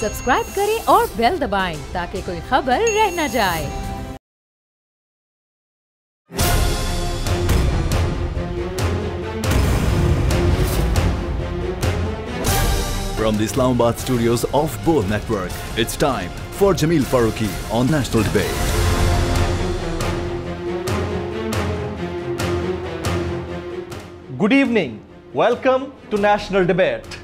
Subscribe करें और bell दबाएं ताकि कोई खबर रह न जाए। From the Islamabad studios of Bol Network, it's time for Jameel Farooqi on National Debate. Good evening, welcome to national debate.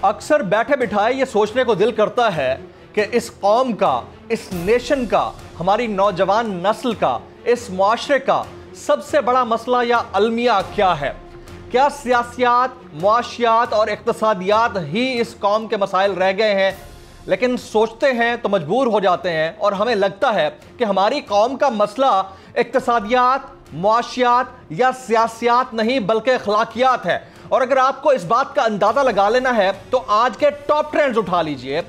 अक्सर बैठे बिठाए ये सोचने को दिल करता है कि इस कौम का, इस नेशन का, हमारी नौजवान नस्ल का, इस मुआशरे का सबसे बड़ा मसला या अलमिया क्या है। क्या सियासियात, मुआशियात और इक्तसादियात ही इस कौम के मसाइल रह गए हैं? लेकिन सोचते हैं तो मजबूर हो जाते हैं और हमें लगता है कि हमारी कौम का मसला इक्तसादियात, मुआशियात या सियासियात नहीं बल्कि अखलाकियात है। और अगर आपको इस बात का अंदाज़ा लगा लेना है तो आज के टॉप ट्रेंड्स उठा लीजिए।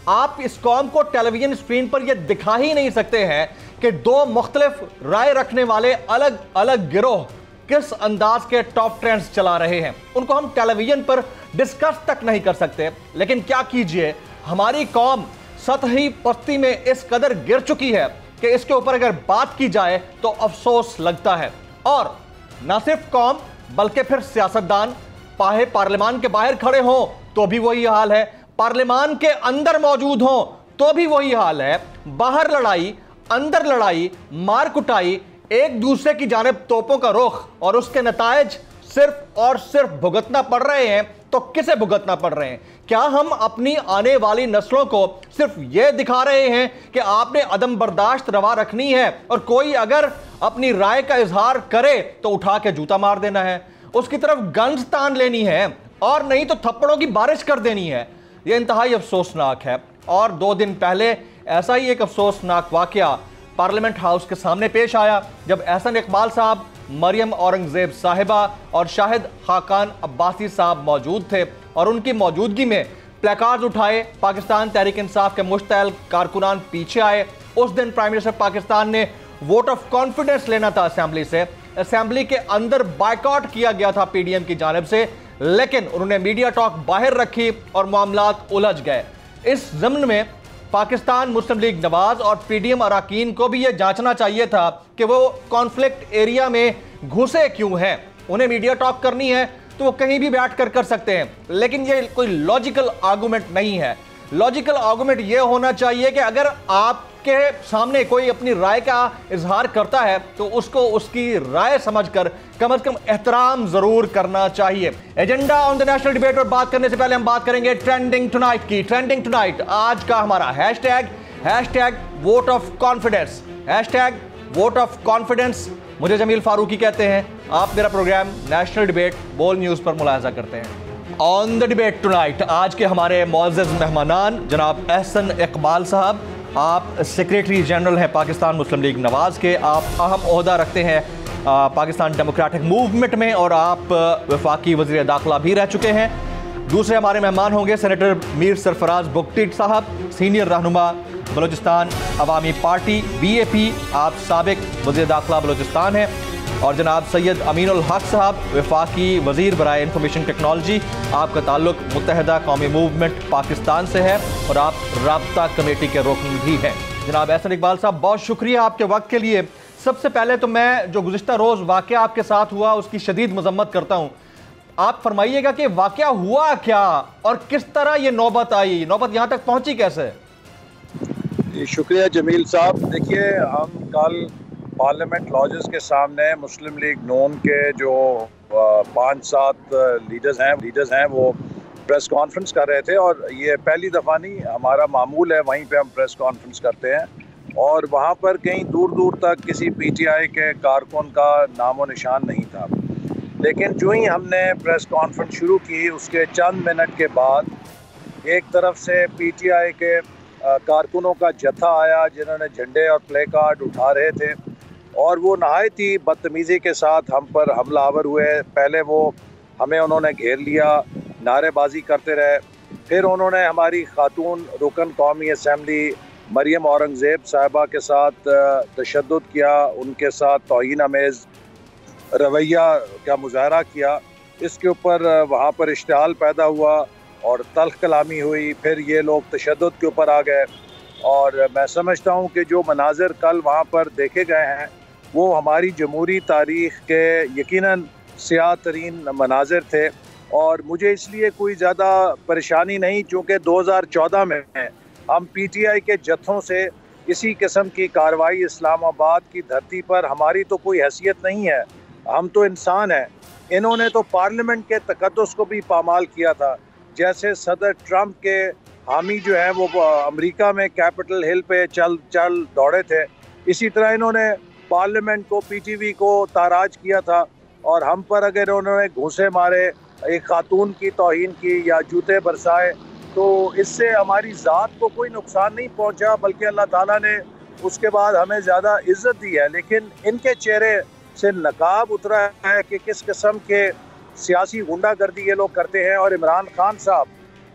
आप इस कौम को टेलीविजन स्क्रीन पर यह दिखा ही नहीं सकते हैं कि दो मुख्तलिफ राय रखने वाले अलग अलग गिरोह किस अंदाज के टॉप ट्रेंड्स चला रहे हैं। उनको हम टेलीविजन पर डिस्कस तक नहीं कर सकते। लेकिन क्या कीजिए, हमारी कौम सतही पस्ती में इस कदर गिर चुकी है कि इसके ऊपर अगर बात की जाए तो अफसोस लगता है। और ना सिर्फ कौम बल्कि फिर सियासतदान पार्लियामान के बाहर खड़े हों तो भी वही हाल है, पार्लियामान के अंदर मौजूद हों तो भी वही हाल है। बाहर लड़ाई, अंदर लड़ाई, मार कुटाई, एक दूसरे की जानिब तोपों का रुख और उसके नतायज सिर्फ और सिर्फ भुगतना पड़ रहे हैं। तो किसे भुगतना पड़ रहे हैं? क्या हम अपनी आने वाली नस्लों को सिर्फ यह दिखा रहे हैं कि आपने अदम बर्दाश्त रवा रखनी है और कोई अगर अपनी राय का इजहार करे तो उठा के जूता मार देना है, उसकी तरफ गन्स तान लेनी है और नहीं तो थप्पड़ों की बारिश कर देनी है? यह इंतहाई अफसोसनाक है। और 2 दिन पहले ऐसा ही एक अफसोसनाक वाकया पार्लियामेंट हाउस के सामने पेश आया जब एहसन इकबाल साहब, मरियम औरंगजेब साहिबा और शाहिद खाकान अब्बासी साहब मौजूद थे और उनकी मौजूदगी में प्लेकार्ड्स उठाए। पाकिस्तान तहरीक इंसाफ के मुश्तैल कारकुनान पीछे आए। उस दिन प्राइम मिनिस्टर पाकिस्तान ने वोट ऑफ कॉन्फिडेंस लेना था असेंबली से। असेंबली के अंदर बायकॉट किया गया था पीडीएम की जानिब से, लेकिन उन्होंने मीडिया टॉक बाहर रखी और मामलात उलझ गए। इस ज़मन में पाकिस्तान मुस्लिम लीग नवाज और पीडीएम अरकान को भी यह जांचना चाहिए था कि वो कॉन्फ्लिक्ट एरिया में घुसे क्यों हैं। उन्हें मीडिया टॉक करनी है तो वो कहीं भी बैठ कर सकते हैं, लेकिन ये कोई लॉजिकल आर्गुमेंट नहीं है। लॉजिकल आर्गुमेंट ये होना चाहिए कि अगर आपके सामने कोई अपनी राय का इजहार करता है तो उसको उसकी राय समझकर कम से कम एहतराम जरूर करना चाहिए। Agenda on the national debate पर बात करने से पहले हम बात करेंगे ट्रेंडिंग टुनाइट की। ट्रेंडिंग टुनाइट आज का हमारा hashtag vote of confidence, hashtag vote of confidence. मुझे जमील फारूकी कहते हैं। आप मेरा प्रोग्राम नेशनल डिबेट बोल न्यूज़ पर मुलाहिजा करते हैं। ऑन द डिबेट टुनाइट आज के हमारे मुअज़्ज़ज़ मेहमानान जनाब एहसन इकबाल साहब, आप सेक्रेटरी जनरल हैं पाकिस्तान मुस्लिम लीग नवाज़ के। आप अहम ओहदा रखते हैं पाकिस्तान डेमोक्रेटिक मूवमेंट में और आप वफाकी वज़ीर दाखिला भी रह चुके हैं। दूसरे हमारे मेहमान होंगे सेनेटर मीर सरफराज बुगटी साहब, सीनियर रहनुमा बलोचिस्तान अवामी पार्टी BAP, आप साबिक वज़ीर दाखिला बलोचिस्तान हैं। और जनाब सैयद अमीनुल हक साहब, वफाकी वज़ीर बराए इंफॉर्मेशन टेक्नोलॉजी, आपका ताल्लुक मुत्तहिदा कौमी मूवमेंट पाकिस्तान से है और आप राब्ता कमेटी के रुकन भी हैं। जनाब एहसन इकबाल साहब, बहुत शुक्रिया आपके वक्त के लिए। सबसे पहले तो मैं जो गुज़िश्ता रोज़ वाक़या आपके साथ हुआ उसकी शदीद मज़म्मत करता हूँ। आप फरमाइएगा कि वाक़या हुआ क्या और किस तरह ये नौबत आई, नौबत यहाँ तक पहुँची कैसे? शुक्रिया जमील साहब। देखिए, हम कल पार्लियामेंट लॉजेस के सामने मुस्लिम लीग नून के जो 5-7 लीडर्स हैं वो प्रेस कॉन्फ्रेंस कर रहे थे और ये पहली दफ़ा नहीं, हमारा मामूल है वहीं पे हम प्रेस कॉन्फ्रेंस करते हैं। और वहाँ पर कहीं दूर दूर तक किसी PTI के कारकुन का नामो निशान नहीं था। लेकिन जो ही हमने प्रेस कॉन्फ्रेंस शुरू की उसके चंद मिनट के बाद एक तरफ से PTI के कारकुनों का जत्था आया जिन्होंने झंडे और प्ले कार्ड उठा रहे थे और वो नहायत ही बदतमीज़ी के साथ हम पर हमलावर हुए। पहले वो उन्होंने घेर लिया, नारेबाजी करते रहे, फिर उन्होंने हमारी खातून रुकन कौमी असम्बली मरियम औरंगजेब साहिबा के साथ तशद्दुद किया, उनके साथ तौहीन आमेज़ रवैया का मुजाहरा किया। इसके ऊपर वहाँ पर इश्तिहाल पैदा हुआ और तल्ख कलामी हुई, फिर ये लोग तशद्दुद के ऊपर आ गए। और मैं समझता हूँ कि जो मनाज़र कल वहाँ पर देखे गए हैं वो हमारी जमहूरी तारीख़ के यकीनन स्याह तरीन मनाज़र थे। और मुझे इसलिए कोई ज़्यादा परेशानी नहीं, चूँकि 2014 में हम PTI के जत्थों से इसी किस्म की कार्रवाई इस्लामाबाद की धरती पर, हमारी तो कोई हैसियत नहीं है, हम तो इंसान हैं। इन्होंने तो पार्लियामेंट के तकद्दुस को भी पामाल किया था। जैसे सदर ट्रंप के हामी जो हैं वो अमेरिका में कैपिटल हिल पे चल दौड़े थे, इसी तरह इन्होंने पार्लियामेंट को, PTV को ताराज किया था। और हम पर अगर उन्होंने घूंसे मारे, एक खातून की तौहीन की या जूते बरसाए, तो इससे हमारी ज़ात को कोई नुकसान नहीं पहुंचा, बल्कि अल्लाह ताला ने उसके बाद हमें ज़्यादा इज़्ज़त दी है। लेकिन इनके चेहरे से नकाब उतरा है कि किस किस्म के सियासी गुंडागर्दी ये लोग करते हैं। और इमरान खान साहब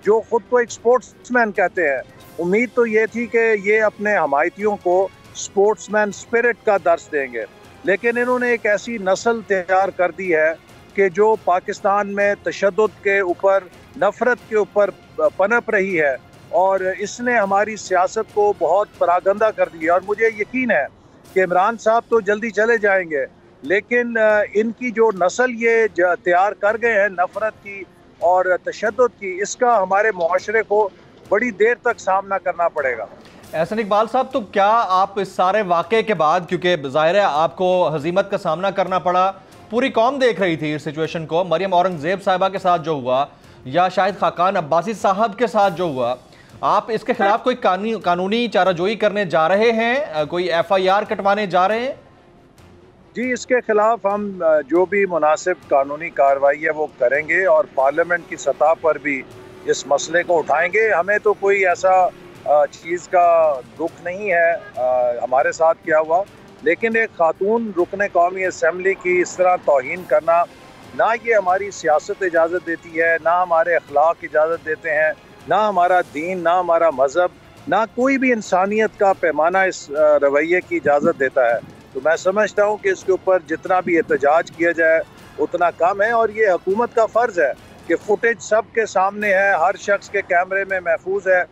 जो ख़ुद को एक स्पोर्ट्समैन कहते हैं, उम्मीद तो ये थी कि ये अपने हमायतियों को स्पोर्ट्समैन स्पिरिट का दर्स देंगे, लेकिन इन्होंने एक ऐसी नस्ल तैयार कर दी है कि जो पाकिस्तान में तशद्दुद के ऊपर, नफ़रत के ऊपर पनप रही है, और इसने हमारी सियासत को बहुत परागंदा कर दिया। और मुझे यकीन है कि इमरान साहब तो जल्दी चले जाएंगे, लेकिन इनकी जो नस्ल ये तैयार कर गए हैं नफ़रत की और तशद्दुद की, इसका हमारे मुआशरे को बड़ी देर तक सामना करना पड़ेगा। एहसन इकबाल साहब, तो क्या आप इस सारे वाक़े के बाद, क्योंकि ज़ाहिर है आपको हज़ीमत का सामना करना पड़ा, पूरी कौम देख रही थी इस सिचुएशन को, मरियम औरंगज़ेब साहिबा के साथ जो हुआ या शाहिद खाकान अब्बासी साहब के साथ जो हुआ, आप इसके खिलाफ कोई कानूनी चाराजोई करने जा रहे हैं, कोई FIR कटवाने जा रहे हैं? जी, इसके खिलाफ हम जो भी मुनासिब कानूनी कार्रवाई है वो करेंगे और पार्लियामेंट की सतह पर भी इस मसले को उठाएंगे। हमें तो कोई ऐसा चीज़ का दुख नहीं है हमारे साथ क्या हुआ, लेकिन एक खातून रुकने कौमी असम्बली की इस तरह तौहीन करना, ना ये हमारी सियासत इजाज़त देती है, ना हमारे अखलाक इजाज़त देते हैं, ना हमारा दीन, ना हमारा मज़हब, ना कोई भी इंसानियत का पैमाना इस रवैये की इजाज़त देता है। तो मैं समझता हूँ कि इसके ऊपर जितना भी एहतजाज किया जाए उतना कम है। और ये हुकूमत का फ़र्ज़ है कि फुटेज सब के सामने है, हर शख्स के कैमरे में महफूज है।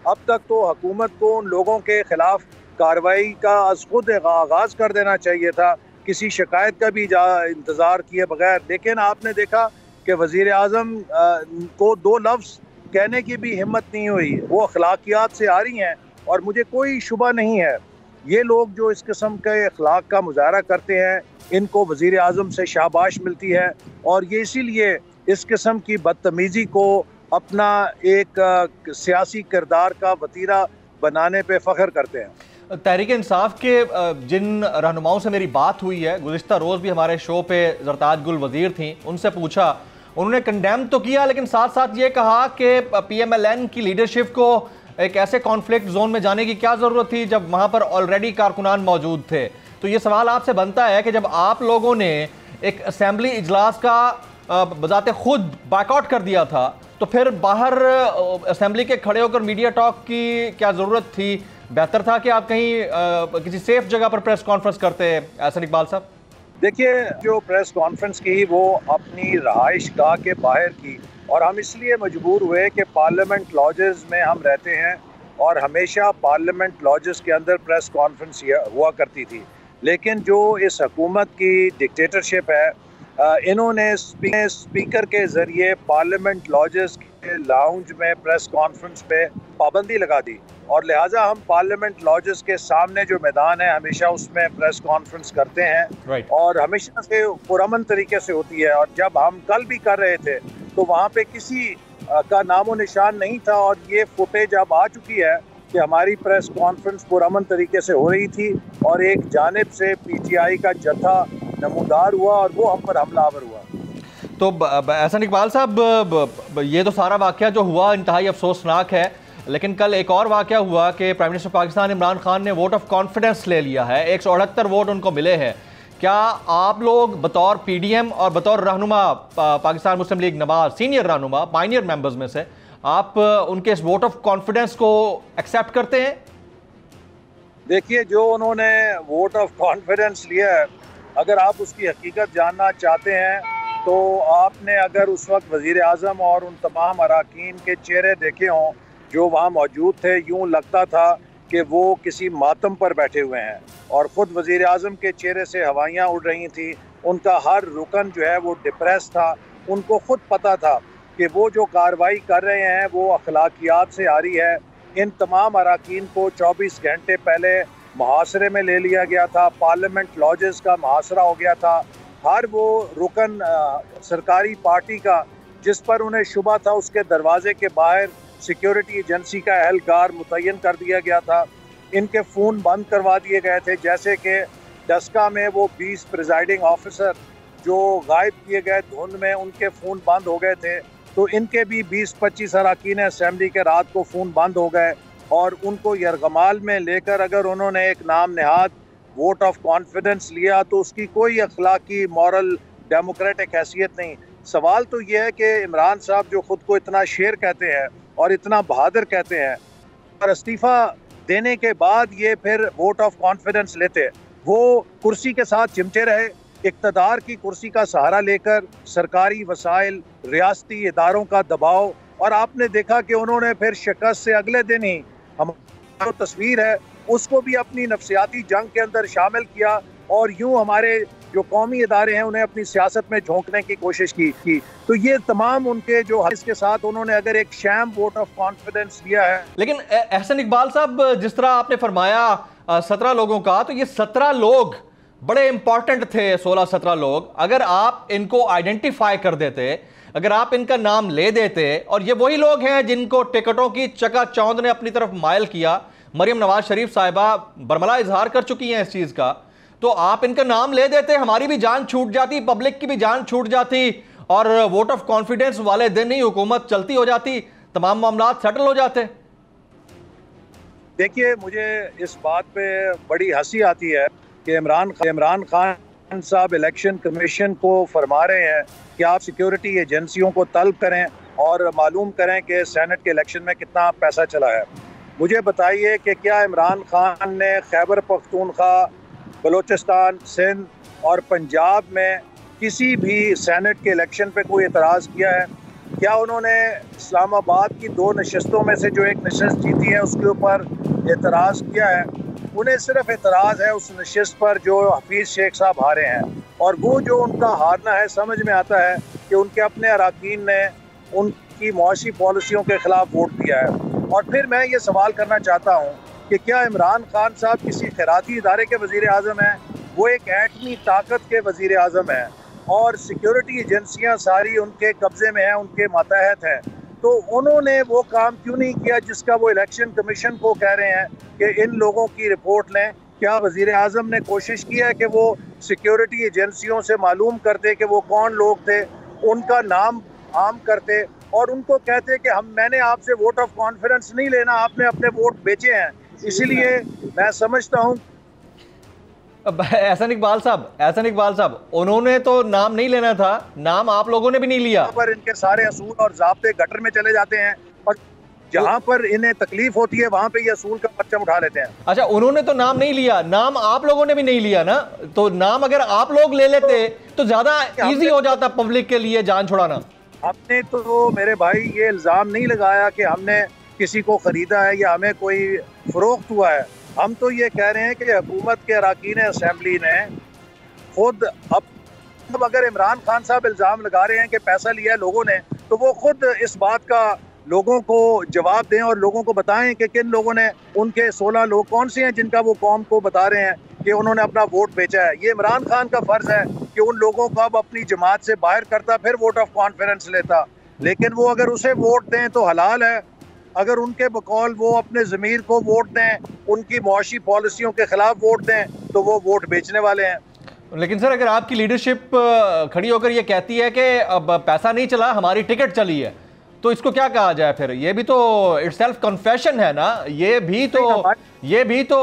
अब तक तो हुकूमत को उन लोगों के ख़िलाफ़ कार्रवाई का अज़ खुद आगाज़ कर देना चाहिए था, किसी शिकायत का भी इंतज़ार किए बगैर। लेकिन आपने देखा कि वज़ीर आज़म को 2 लफ्ज़ कहने की भी हिम्मत नहीं हुई। वो अखलाकियात से आ रही हैं और मुझे कोई शुबा नहीं है ये लोग जो इस किस्म के अखलाक का मुजाहरा करते हैं, इनको वज़ीर आज़म से शाबाश मिलती है और ये इसीलिए इस किस्म की बदतमीज़ी को अपना एक सियासी किरदार का वतीरा बनाने पे फ़ख्र करते हैं। तहरीक इंसाफ के जिन रहनुमाओं से मेरी बात हुई है, गुज़िश्ता रोज़ भी हमारे शो पे ज़रताज गुल वज़ीर थी, उनसे पूछा, उन्होंने कंडेम तो किया लेकिन साथ साथ ये कहा कि PMLN की लीडरशिप को एक ऐसे कॉन्फ्लिक्ट जोन में जाने की क्या ज़रूरत थी जब वहाँ पर ऑलरेडी कारकुनान मौजूद थे। तो ये सवाल आपसे बनता है कि जब आप लोगों ने एक असेंबली इजलास का बजाते खुद बायकॉट कर दिया था, तो फिर बाहर असेंबली के खड़े होकर मीडिया टॉक की क्या ज़रूरत थी? बेहतर था कि आप कहीं किसी सेफ जगह पर प्रेस कॉन्फ्रेंस करते। एहसन इकबाल साहब, देखिए, जो प्रेस कॉन्फ्रेंस की वो अपनी रहाइश गाह के बाहर की, और हम इसलिए मजबूर हुए कि पार्लियामेंट लॉजेस में हम रहते हैं और हमेशा पार्लियामेंट लॉजेस के अंदर प्रेस कॉन्फ्रेंस हुआ करती थी। लेकिन जो इस हुकूमत की डिक्टेटरशिप है, इन्होंने स्पीकर के ज़रिए पार्लियामेंट लॉजेस के लाउंज में प्रेस कॉन्फ्रेंस पे पाबंदी लगा दी और लिहाजा हम पार्लियामेंट लॉजेस के सामने जो मैदान है हमेशा उसमें प्रेस कॉन्फ्रेंस करते हैं और हमेशा से पुरअमन तरीके से होती है। और जब हम कल भी कर रहे थे तो वहाँ पे किसी का नामो निशान नहीं था और ये फुटेज अब आ चुकी है कि हमारी प्रेस कॉन्फ्रेंस पुरअमन तरीके से हो रही थी और एक जानिब से PTI का जत्था नमूदार हुआ और वो हम पर हमलावर हुआ। तो एहसन इकबाल साहब, ये तो सारा वाक़या जो हुआ इंतहाई अफसोसनाक है, लेकिन कल एक और वाक़या हुआ कि प्राइम मिनिस्टर पाकिस्तान इमरान खान ने वोट ऑफ कॉन्फिडेंस ले लिया है। 178 वोट उनको मिले हैं। क्या आप लोग बतौर PDM और बतौर रहनुमा पाकिस्तान मुस्लिम लीग नवाज, सीनियर रहनुमा, पायनियर मेंबर्स में से, आप उनके इस वोट ऑफ कॉन्फिडेंस को एक्सेप्ट करते हैं? देखिए, जो उन्होंने वोट ऑफ कॉन्फिडेंस लिया है, अगर आप उसकी हकीकत जानना चाहते हैं तो आपने अगर उस वक्त वज़ीर आज़म और उन तमाम अराकीन के चेहरे देखे हों जो वहाँ मौजूद थे, यूँ लगता था कि वो किसी मातम पर बैठे हुए हैं। और ख़ुद वज़ीर आज़म के चेहरे से हवाइयाँ उड़ रही थी, उनका हर रुकन जो है वो डिप्रेस था। उनको ख़ुद पता था कि वो जो कार्रवाई कर रहे हैं वो अखलाकियात से आ रही है। इन तमाम अराकीन को 24 घंटे पहले मुहासरे में ले लिया गया था, पार्लियामेंट लॉजेस का मुहासरा हो गया था। हर वो रुकन सरकारी पार्टी का जिस पर उन्हें शुबा था उसके दरवाजे के बाहर सिक्योरिटी एजेंसी का एहलकार मुतय्यन कर दिया गया था। इनके फ़ोन बंद करवा दिए गए थे, जैसे कि डस्का में वो 20 प्रिजाइडिंग ऑफिसर जो गायब किए गए धुंध में, उनके फ़ोन बंद हो गए थे। तो इनके भी 20-25 अरकान असम्बली के रात को फ़ोन बंद हो गए और उनको यरगमाल में लेकर अगर उन्होंने एक नाम नहाद वोट ऑफ कॉन्फिडेंस लिया तो उसकी कोई अखलाकी, मॉरल, डेमोक्रेटिक हैसियत नहीं। सवाल तो ये है कि इमरान साहब जो ख़ुद को इतना शेर कहते हैं और इतना बहादुर कहते हैं, और इस्तीफ़ा देने के बाद ये फिर वोट ऑफ कॉन्फिडेंस लेते, वो कुर्सी के साथ चिमटे रहे, इक़्तिदार की कुर्सी का सहारा लेकर सरकारी वसाइल, रियासती इदारों का दबाव, और आपने देखा कि उन्होंने फिर शिकस्त से अगले दिन ही हमारी तस्वीर है उसको भी अपनी नफ्सियाती जंग के अंदर शामिल किया और यूं हमारे जो कौमी इदारे हैं उन्हें अपनी सियासत में झोंकने की कोशिश की। तो ये तमाम उनके जो इसके साथ उन्होंने अगर एक शैम वोट ऑफ कॉन्फिडेंस दिया है। लेकिन एहसन इकबाल साहब, जिस तरह आपने फरमाया 17 लोगों का, तो ये 17 लोग बड़े इंपॉर्टेंट थे। 16-17 लोग अगर आप इनको आइडेंटिफाई कर देते, अगर आप इनका नाम ले देते, और ये वही लोग हैं जिनको टिकटों की चकाचौंध ने अपनी तरफ मायल किया। मरियम नवाज शरीफ साहिबा बरमला इजहार कर चुकी हैं इस चीज का, तो आप इनका नाम ले देते, हमारी भी जान छूट जाती, पब्लिक की भी जान छूट जाती, और वोट ऑफ कॉन्फिडेंस वाले दिन ही हुकूमत चलती हो जाती, तमाम मामला सेटल हो जाते। देखिए, मुझे इस बात पे बड़ी हंसी आती है कि इमरान खान साहब इलेक्शन कमीशन को फरमा रहे हैं कि आप सिक्योरिटी एजेंसियों को तलब करें और मालूम करें कि सेनेट के इलेक्शन में कितना पैसा चला है। मुझे बताइए कि क्या इमरान खान ने खैबर पख्तूनख्वा, बलूचिस्तान, सिंध और पंजाब में किसी भी सेनेट के इलेक्शन पे कोई एतराज़ किया है? क्या उन्होंने इस्लामाबाद की 2 नशस्तों में से जो एक नशस्त जीती है उसके ऊपर एतराज़ किया है? उन्हें सिर्फ एतराज़ है उस नशस्त पर जो हफीज़ शेख साहब हारे हैं, और वो जो उनका हारना है समझ में आता है कि उनके अपने अराकीन ने उनकी मुआशी पॉलिसियों के ख़िलाफ़ वोट दिया है। और फिर मैं ये सवाल करना चाहता हूँ कि क्या इमरान खान साहब किसी खैराती इदारे के वज़ीर आज़म हैं? वो एक एटमी ताकत के वज़ीर आज़म हैं और सिक्योरिटी एजेंसियाँ सारी उनके कब्ज़े में हैं, उनके मातहत हैं। तो उन्होंने वो काम क्यों नहीं किया जिसका वो इलेक्शन कमीशन को कह रहे हैं कि इन लोगों की रिपोर्ट लें? क्या वज़ीर आज़म ने कोशिश की है कि वो सिक्योरिटी एजेंसियों से मालूम करते कि वो कौन लोग थे, उनका नाम आम करते और उनको कहते कि मैंने आपसे वोट ऑफ कॉन्फिडेंस नहीं लेना, आपने अपने वोट बेचे हैं? इसीलिए मैं समझता हूँ एहसन इकबाल साहब, उन्होंने तो नाम नहीं लेना था, नाम आप लोगों ने भी नहीं लिया। पर इनके सारे असूल और ज़ाब्ते गटर में चले जाते हैं और जहाँ पर इन्हें तकलीफ होती है वहाँ पे ये असूल का परचम उठा लेते हैं। अच्छा, उन्होंने तो नाम नहीं लिया, नाम आप लोगों ने भी नहीं लिया ना, तो नाम अगर आप लोग ले लेते तो ज्यादा इजी हो जाता पब्लिक के लिए जान छुड़ाना। हमने तो मेरे भाई ये इल्ज़ाम नहीं लगाया कि हमने किसी को ख़रीदा है या हमें कोई फ़रोख्त हुआ है। हम तो ये कह रहे हैं कि हुकूमत के अराकीन असम्बली ने खुद अब अगर इमरान खान साहब इल्ज़ाम लगा रहे हैं कि पैसा लिया है लोगों ने, तो वो खुद इस बात का लोगों को जवाब दें और लोगों को बताएं कि किन लोगों ने, उनके 16 लोग कौन से हैं जिनका वो कौम को बता रहे हैं कि उन्होंने अपना वोट बेचा है। ये इमरान खान का फ़र्ज़ है कि उन लोगों को अब अपनी जमात से बाहर करता, फिर वोट ऑफ कॉन्फिडेंस लेता। लेकिन वो अगर उसे वोट दें तो हलाल है, अगर उनके बकौल वो अपने ज़मीर को वोट दें, उनकी मुआशी पॉलिसियों के ख़िलाफ़ वोट दें, तो वो वोट बेचने वाले हैं। लेकिन सर, अगर आपकी लीडरशिप खड़ी होकर ये कहती है कि अब पैसा नहीं चला, हमारी टिकट चली है, तो इसको क्या कहा जाए फिर? ये भी तो इट्स सेल्फ कन्फेशन है ना, ये भी तो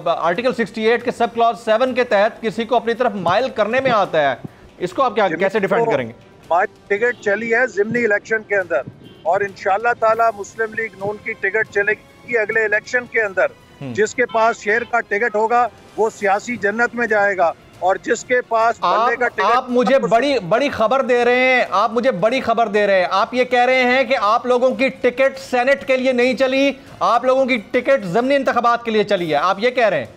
आर्टिकल 68 के सब क्लॉज 7 के तहत किसी को अपनी तरफ माइल करने में आता है। इसको आप कैसे डिफेंड करेंगे? हमारी टिकट चली है ज़िमनी इलेक्शन के अंदर और इंशाल्लाह ताला मुस्लिम लीग नून की टिकट चलेगी अगले इलेक्शन के अंदर। जिसके पास शेर का टिकट होगा वो सियासी जन्नत में जाएगा और जिसके पास बल्ले का टिकट। आप मुझे बड़ी खबर दे रहे हैं, आप मुझे बड़ी खबर दे रहे हैं। आप ये कह रहे हैं कि आप लोगों की टिकट सेनेट के लिए नहीं चली, आप लोगों की टिकट ज़मीनी इंतखाबात के लिए चली है, आप ये कह रहे हैं?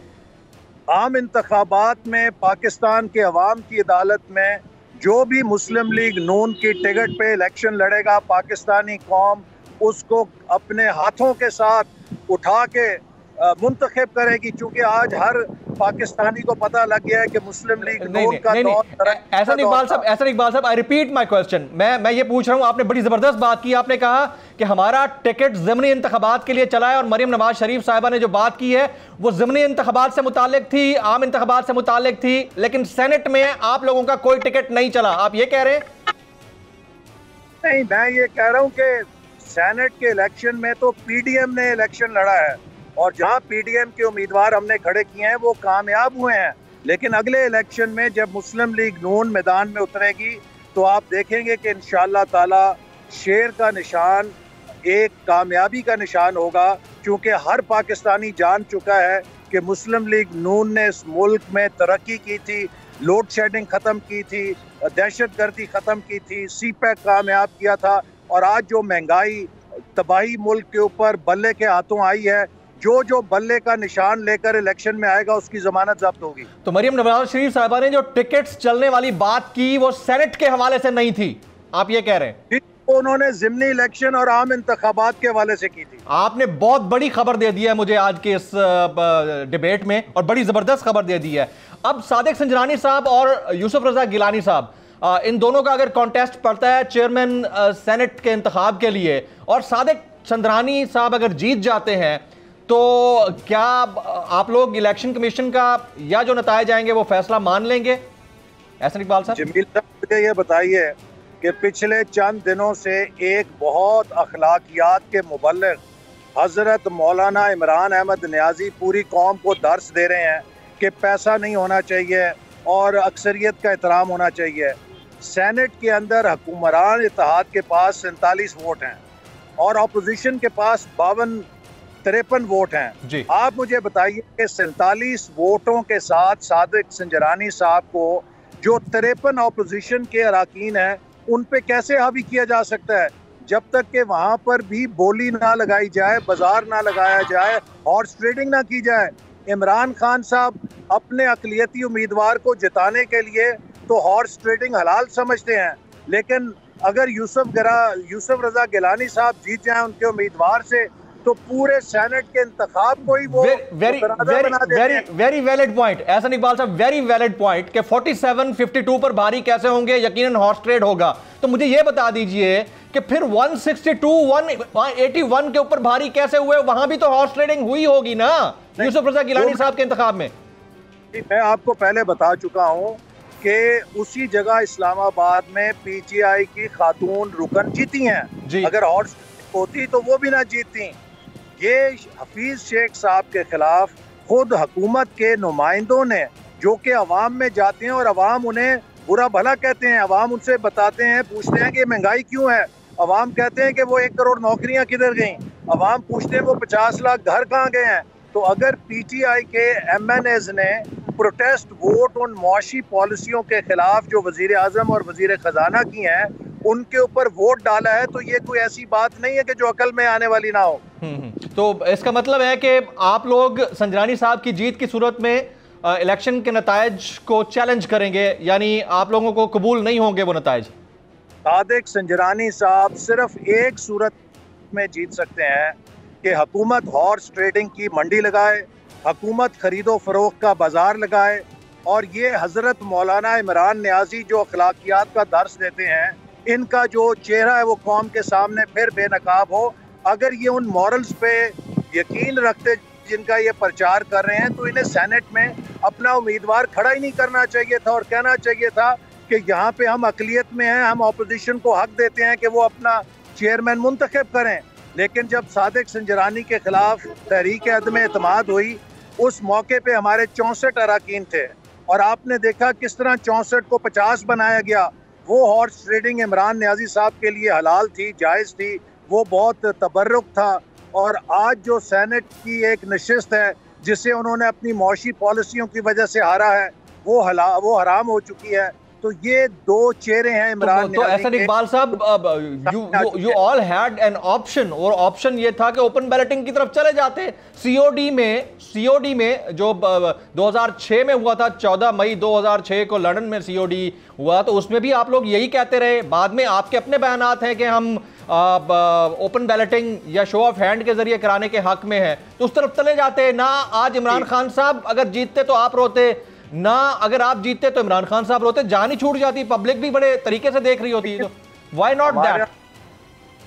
आम इंतखाबात में पाकिस्तान के अवाम की अदालत में जो भी मुस्लिम लीग नून की टिकट पे इलेक्शन लड़ेगा, पाकिस्तानी कौम उसको अपने हाथों के साथ उठा के मुंतखब करेगी, क्योंकि आज हर पाकिस्तानी को पता लग गया है कि मुस्लिम लीग नून का दौर। ऐसा इकबाल साहब, आई रिपीट माय क्वेश्चन, मैं ये पूछ रहा हूं, आपने बड़ी जबरदस्त बात की, आपने कहा कि हमारा टिकट ज़मीनी इंतखाबात के लिए चला है, और मरियम नवाज शरीफ साहिबा ने जो बात की है वो ज़मीनी इंतखाबात से मुतालिक थी, आम इंतखाबात से मुतालिक थी, लेकिन सेनेट में आप लोगों का कोई टिकट नहीं चला, आप ये कह रहे हैं? नहीं, मैं ये कह रहा हूँ कि सेनेट के इलेक्शन में तो पीडीएम ने इलेक्शन लड़ा है, और जहां पीडीएम के उम्मीदवार हमने खड़े किए हैं वो कामयाब हुए हैं। लेकिन अगले इलेक्शन में जब मुस्लिम लीग नून मैदान में उतरेगी तो आप देखेंगे कि इंशाअल्लाह ताला शेर का निशान एक कामयाबी का निशान होगा, क्योंकि हर पाकिस्तानी जान चुका है कि मुस्लिम लीग नून ने इस मुल्क में तरक्की की थी, लोड शेडिंग ख़त्म की थी, दहशतगर्दी ख़त्म की थी, सीपैक कामयाब किया था, और आज जो महंगाई तबाही मुल्क के ऊपर बल्ले के हाथों आई है, जो बल्ले का निशान लेकर इलेक्शन में आएगा उसकी जमानत जब्त होगी। तो मरियम नवाज शरीफ साहिबा ने जो टिकट्स चलने वाली बात की वो सेनेट के हवाले से नहीं थी, आप ये कह रहे हैं? उन्होंने ज़िमनी इलेक्शन और आम इंतखाबात के हवाले से की थी। आपने बहुत बड़ी खबर दे दी है मुझे आज के इस डिबेट में, और बड़ी जबरदस्त खबर दे दी है। अब सादिक संजरानी साहब और यूसुफ रजा गिलानी साहब, इन दोनों का अगर कॉन्टेस्ट पड़ता है चेयरमैन सेनेट के इंतखाब के लिए, और सादिक संजरानी साहब अगर जीत जाते हैं, तो क्या आप लोग इलेक्शन कमीशन का या जो नतायज आएंगे वो फैसला मान लेंगे? ऐसा इकबाल साहब? जमील साहब, मुझे ये बताइए कि पिछले चंद दिनों से एक बहुत अखलाकियात के मुबल्लिग हज़रत मौलाना इमरान अहमद नियाज़ी पूरी कौम को दर्स दे रहे हैं कि पैसा नहीं होना चाहिए और अक्सरियत का एहतराम होना चाहिए। सेनेट के अंदर हुक्मरान इत्तेहाद के पास 47 वोट हैं और अपोजिशन के पास 53 वोट हैं जी। आप मुझे बताइए कि 47 वोटों के साथ सादिक संजरानी साहब को जो 53 अपोजिशन के अराकीन हैं उन पे कैसे हावी किया जा सकता है, जब तक कि वहाँ पर भी बोली ना लगाई जाए, बाजार ना लगाया जाए, हॉर्स ट्रेडिंग ना की जाए। इमरान खान साहब अपने अक़लियती उम्मीदवार को जिताने के लिए तो हॉर्स ट्रेडिंग हलाल समझते हैं, लेकिन अगर यूसुफ रजा गिलानी साहब जीत जाएं उनके उम्मीदवार से, तो पूरे सेनेट के इंतखाब को ही वो very valid point Ahsan Iqbal साहब, वेरी वैलिड पॉइंट कि 47-52 पर भारी कैसे होंगे, यकीनन हॉर्स ट्रेड होगा। तो मुझे ये बता दीजिए कि फिर 162-181 के ऊपर भारी कैसे हुए, वहां भी तो हॉर्स ट्रेडिंग हुई होगी ना यूसुफ रजा गिलानी साहब के इंतखाब में। मैं आपको पहले बता चुका हूं कि उसी जगह इस्लामाबाद में पीटीआई की खातून रुकन जीती हैं, अगर हॉर्स होती तो वो भी ना जीतती। ये हफीज शेख साहब के खिलाफ खुद हुकूमत के नुमाइंदों ने, जो कि अवाम में जाते हैं और अवाम उन्हें बुरा भला कहते हैं, अवाम उनसे बताते हैं, पूछते हैं कि महंगाई क्यों है, अवाम कहते हैं कि वो 1 करोड़ नौकरियां किधर गईं, अवाम पूछते हैं वो 50 लाख घर कहाँ गए हैं। तो अगर पीटीआई के MNAs ने प्रोटेस्ट वोट उन मुआशी पॉलिसियों के खिलाफ जो वजीर आजम और वजीर खजाना की हैं उनके ऊपर वोट डाला है, तो ये कोई ऐसी बात नहीं है कि जो अकल में आने वाली ना हो। तो इसका मतलब है कि आप लोग संजरानी साहब की जीत की सूरत में इलेक्शन के नतायज को चैलेंज करेंगे, यानी आप लोगों को कबूल नहीं होंगे वो नतायज? सादिक संजरानी साहब सिर्फ एक सूरत में जीत सकते हैं कि हुकूमत हॉर्स ट्रेडिंग की मंडी लगाए, हुकूमत खरीदो फरोख्त का बाजार लगाए, और ये हज़रत मौलाना इमरान नियाज़ी जो अखलाकियात का दर्स देते हैं, इनका जो चेहरा है वो कौम के सामने फिर बेनकाब हो। अगर ये उन मॉरल्स पे यकीन रखते जिनका ये प्रचार कर रहे हैं, तो इन्हें सेनेट में अपना उम्मीदवार खड़ा ही नहीं करना चाहिए था और कहना चाहिए था कि यहाँ पे हम अक़लियत में हैं, हम अपोजिशन को हक देते हैं कि वो अपना चेयरमैन मुंतखब करें। लेकिन जब सादिक संजरानी के खिलाफ तहरीक अदम एतमाद हुई, उस मौके पे हमारे 64 अराकीन थे और आपने देखा किस तरह 64 को 50 बनाया गया। वो हॉर्स ट्रेडिंग इमरान नियाज़ी साहब के लिए हलाल थी, जायज़ थी, वो बहुत तबर्रुक था। और आज जो सेनेट की एक नशिस्त है जिसे उन्होंने अपनी मौशी पॉलिसियों की वजह से हारा है, वो हराम हो चुकी है। तो ये दो चेहरे हैं इमरान तो एहसन इकबाल साहब, you all had an option, और ऑप्शन ये था कि ओपन बैलेटिंग की तरफ चले जाते। सीओडी में जो 2006 में हुआ था, 14 मई 2006 को लंदन में सीओडी हुआ, तो उसमें भी आप लोग यही कहते रहे। बाद में आपके अपने बयानात हैं कि हम ओपन बैलेटिंग या शो ऑफ हैंड के जरिए कराने के हक में है, तो उस तरफ चले जाते ना। आज इमरान खान साहब अगर जीतते तो आप रोते ना, अगर आप जीतते तो इमरान खान साहब रोते, जान ही छूट जाती, पब्लिक भी बड़े तरीके से देख रही होती। तो व्हाई नॉट दैट?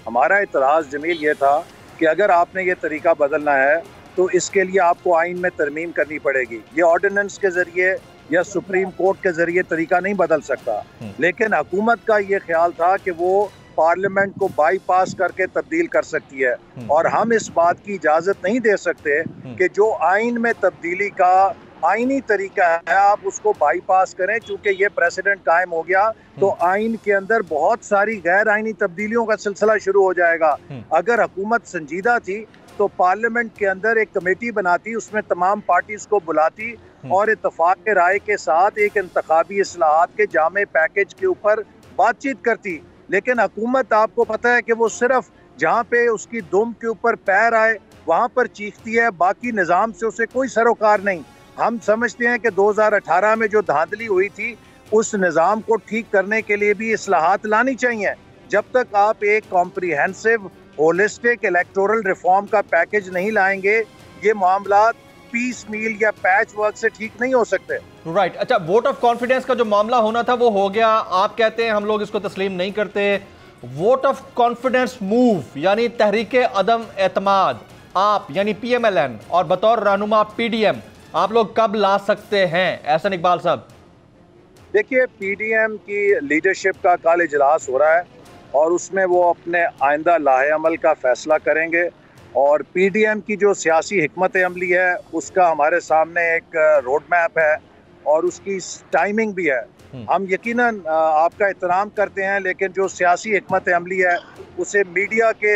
हमारा इतराज जमील ये था कि अगर आपने ये तरीका बदलना है तो इसके लिए आपको आइन में तरमीम करनी पड़ेगी। ये ऑर्डिनेंस के जरिए या सुप्रीम कोर्ट के जरिए तरीका नहीं बदल सकता। लेकिन हुकूमत का ये ख्याल था कि वो पार्लियामेंट को बाईपास करके तब्दील कर सकती है, और हम इस बात की इजाजत नहीं दे सकते कि जो आइन में तब्दीली का आईनी तरीका है आप उसको बाईपास करें। चूंकि ये प्रेसिडेंट कायम हो गया तो आइन के अंदर बहुत सारी गैर आईनी तब्दीलियों का सिलसिला शुरू हो जाएगा। अगर हुकूमत संजीदा थी तो पार्लियामेंट के अंदर एक कमेटी बनाती, उसमें तमाम पार्टीज को बुलाती और इत्तफाक राय के साथ एक इंतखाबी इस्लाहात के जामे पैकेज के ऊपर बातचीत करती। लेकिन हुकूमत, आपको पता है कि वो सिर्फ जहाँ पे उसकी दुम के ऊपर पैर आए वहाँ पर चीखती है, बाकी निज़ाम से उसे कोई सरोकार नहीं। हम समझते हैं कि 2018 में जो धांधली हुई थी उस निज़ाम को ठीक करने के लिए भी इस्लाहात लानी चाहिए। जब तक आप एक कॉम्प्रिहेंसिव होलिस्टिक इलेक्टोरल रिफॉर्म का पैकेज नहीं लाएंगे, ये मामला पीस मील या पैच वर्क से ठीक नहीं हो सकते। राइट। अच्छा, वोट ऑफ कॉन्फिडेंस का जो मामला होना था वो हो गया। आप कहते हैं हम लोग इसको तस्लीम नहीं करते। वोट ऑफ कॉन्फिडेंस मूव यानी तहरीक अदम एतमाद, आप यानी PMLN और बतौर रहनुमा PDM आप लोग कब ला सकते हैं एहसन इकबाल साहब? देखिए, PDM की लीडरशिप का कल इजलास हो रहा है और उसमें वो अपने आइंदा लाहे अमल का फैसला करेंगे, और PDM की जो सियासी हिकमत अमली है उसका हमारे सामने एक रोड मैप है और उसकी टाइमिंग भी है। हम यकीनन आपका एहतराम करते हैं, लेकिन जो सियासी हिकमत अमली है उसे मीडिया के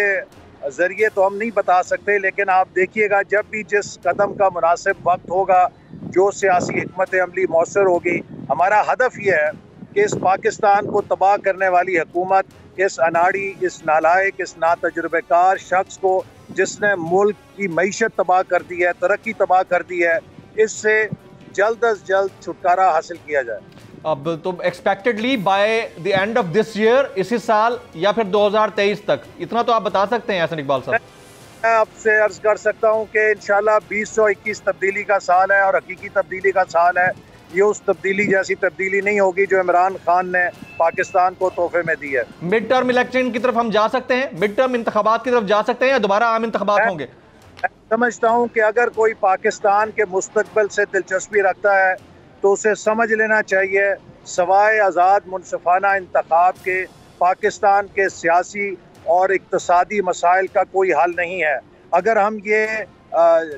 ज़रिए तो हम नहीं बता सकते। लेकिन आप देखिएगा, जब भी जिस कदम का मुनासिब वक्त होगा, जो सियासी हिकमत अमली मौसर होगी, हमारा हदफ ये है कि इस पाकिस्तान को तबाह करने वाली हुकूमत, इस अनाड़ी, इस नालायक, इस नातजुर्बेकार शख्स को जिसने मुल्क की मईशत तबाह कर दी है, तरक्की तबाह कर दी है, इससे जल्द अज जल्द छुटकारा हासिल किया जाए। अब तो expectedly by the end of this year, इसी साल या फिर 2023 तक, इतना तो आप बता सकते हैं एहसन इकबाल साहब? मैं आपसे अर्ज कर सकता हूं कि इंशाल्लाह 2021 तब्दीली का साल है और हकीकी तब्दीली का साल है। ये उस तब्दीली जैसी तब्दीली नहीं होगी जो इमरान खान ने पाकिस्तान को तोहफे में दी है। मिड टर्म इलेक्शन की तरफ हम जा सकते हैं, मिड टर्म इंतखाबात की तरफ जा सकते हैं, या दोबारा आम इंतखाबात होंगे? मैं समझता हूं कि अगर कोई पाकिस्तान के मुस्तकबिल से दिलचस्पी रखता है तो उसे समझ लेना चाहिए, सवाए आज़ाद मुनसिफाना इंतखाब के पाकिस्तान के सियासी और इक्तसादी मसाइल का कोई हल नहीं है। अगर हम ये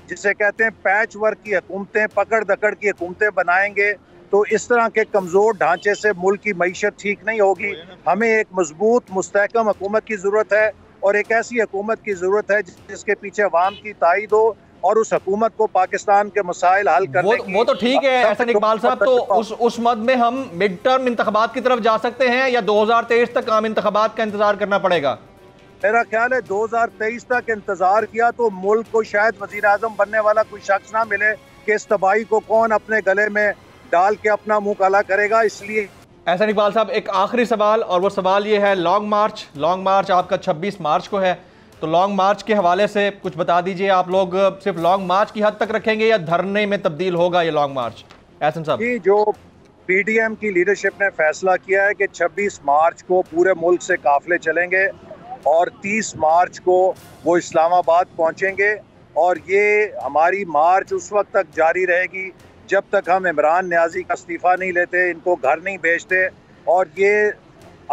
जिसे कहते हैं पैच वर्क की हुकूमतें, पकड़ दकड़ की हुकूमतें बनाएंगे तो इस तरह के कमज़ोर ढांचे से मुल्क की मईशत ठीक नहीं होगी। हमें एक मजबूत मुस्तहकम हुकूमत की ज़रूरत है, और एक ऐसी हुकूमत की ज़रूरत है जिसके पीछे अवाम की ताईद हो और उस हुकूमत को पाकिस्तान के मसाइल हल करने वो तो ठीक है एहसन इकबाल साहब। तो उस मद में हम मिड टर्म इंतखाबात की तरफ जा सकते हैं, या 2023 तक आम इंतखाबात का इंतजार करना पड़ेगा? मेरा ख्याल है 2023 तक इंतजार किया तो मुल्क को शायद वजीर आजम बनने वाला कोई शख्स ना मिले कि इस तबाही को कौन अपने गले में डाल के अपना मुंह काला करेगा। इसलिए एहसन इकबाल साहब, एक आखिरी सवाल, और वो सवाल ये है, लॉन्ग मार्च आपका 26 मार्च को है, तो लॉन्ग मार्च के हवाले से कुछ बता दीजिए। आप लोग सिर्फ लॉन्ग मार्च की हद तक रखेंगे या धरने में तब्दील होगा ये लॉन्ग मार्च? एहसन साहब जी, जो PDM की लीडरशिप ने फैसला किया है कि 26 मार्च को पूरे मुल्क से काफिले चलेंगे और 30 मार्च को वो इस्लामाबाद पहुंचेंगे, और ये हमारी मार्च उस वक्त तक जारी रहेगी जब तक हम इमरान न्याजी का इस्तीफ़ा नहीं लेते, इनको घर नहीं भेजते। और ये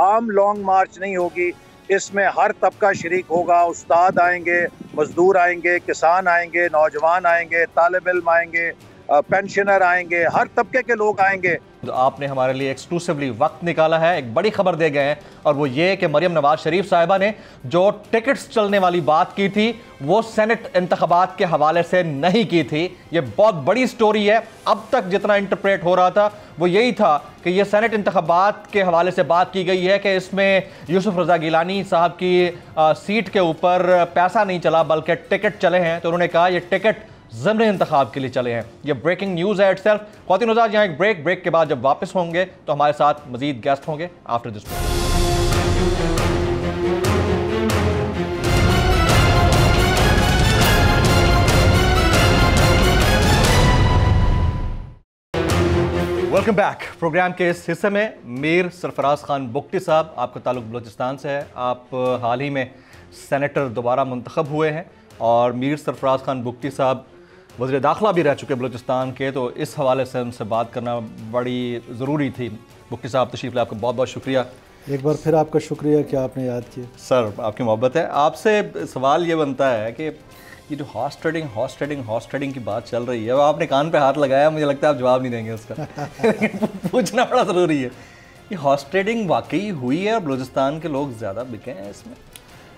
आम लॉन्ग मार्च नहीं होगी, इसमें हर तबका शरीक होगा। उस्ताद आएंगे, मजदूर आएंगे, किसान आएंगे, नौजवान आएंगे, तालिब इल्म आएंगे, पेंशनर आएंगे, हर तबके के लोग आएंगे। तो आपने हमारे लिए एक्सक्लूसिवली वक्त निकाला है, एक बड़ी खबर दे गए हैं, और वो ये कि मरियम नवाज शरीफ साहिबा ने जो टिकट्स चलने वाली बात की थी वो सेनेट इंतखाबात के हवाले से नहीं की थी। ये बहुत बड़ी स्टोरी है। अब तक जितना इंटरप्रेट हो रहा था वो यही था कि ये सेनेट इंतखाबात के हवाले से बात की गई है कि इसमें यूसुफ रजा गिलानी साहब की सीट के ऊपर पैसा नहीं चला बल्कि टिकट चले हैं। तो उन्होंने कहा ये टिकट ज़िमनी इंतखाब के लिए चले हैं। ये ब्रेकिंग न्यूज़ है इटसेल्फ। ख्वातीन हज़रात, यहाँ एक ब्रेक के बाद जब वापस होंगे तो हमारे साथ मजीद गेस्ट होंगे after this. Welcome back. Programme के इस हिस्से में मीर सरफराज खान बुगटी साहब, आपका ताल्लुक बलूचिस्तान से है, आप हाल ही में सेनेटर दोबारा मुंतखब हुए हैं, और मीर सरफराज खान बुगटी साहब वज़ीर दाखिला भी रह चुके बलूचिस्तान के, तो इस हवाले से उनसे बात करना बड़ी ज़रूरी थी। बुगटी साहब तशरीफ़ लाए, आपका बहुत बहुत शुक्रिया। एक बार फिर आपका शुक्रिया कि आपने याद किया। सर, आपकी मोहब्बत है। आपसे सवाल ये बनता है कि ये जो हॉर्स ट्रेडिंग की बात चल रही है, वो आपने कान पे हाथ लगाया, मुझे लगता है आप जवाब नहीं देंगे उसका। पूछना बड़ा ज़रूरी है, ये हॉर्स ट्रेडिंग वाकई हुई है और बलूचिस्तान के लोग ज़्यादा बिके हैं इसमें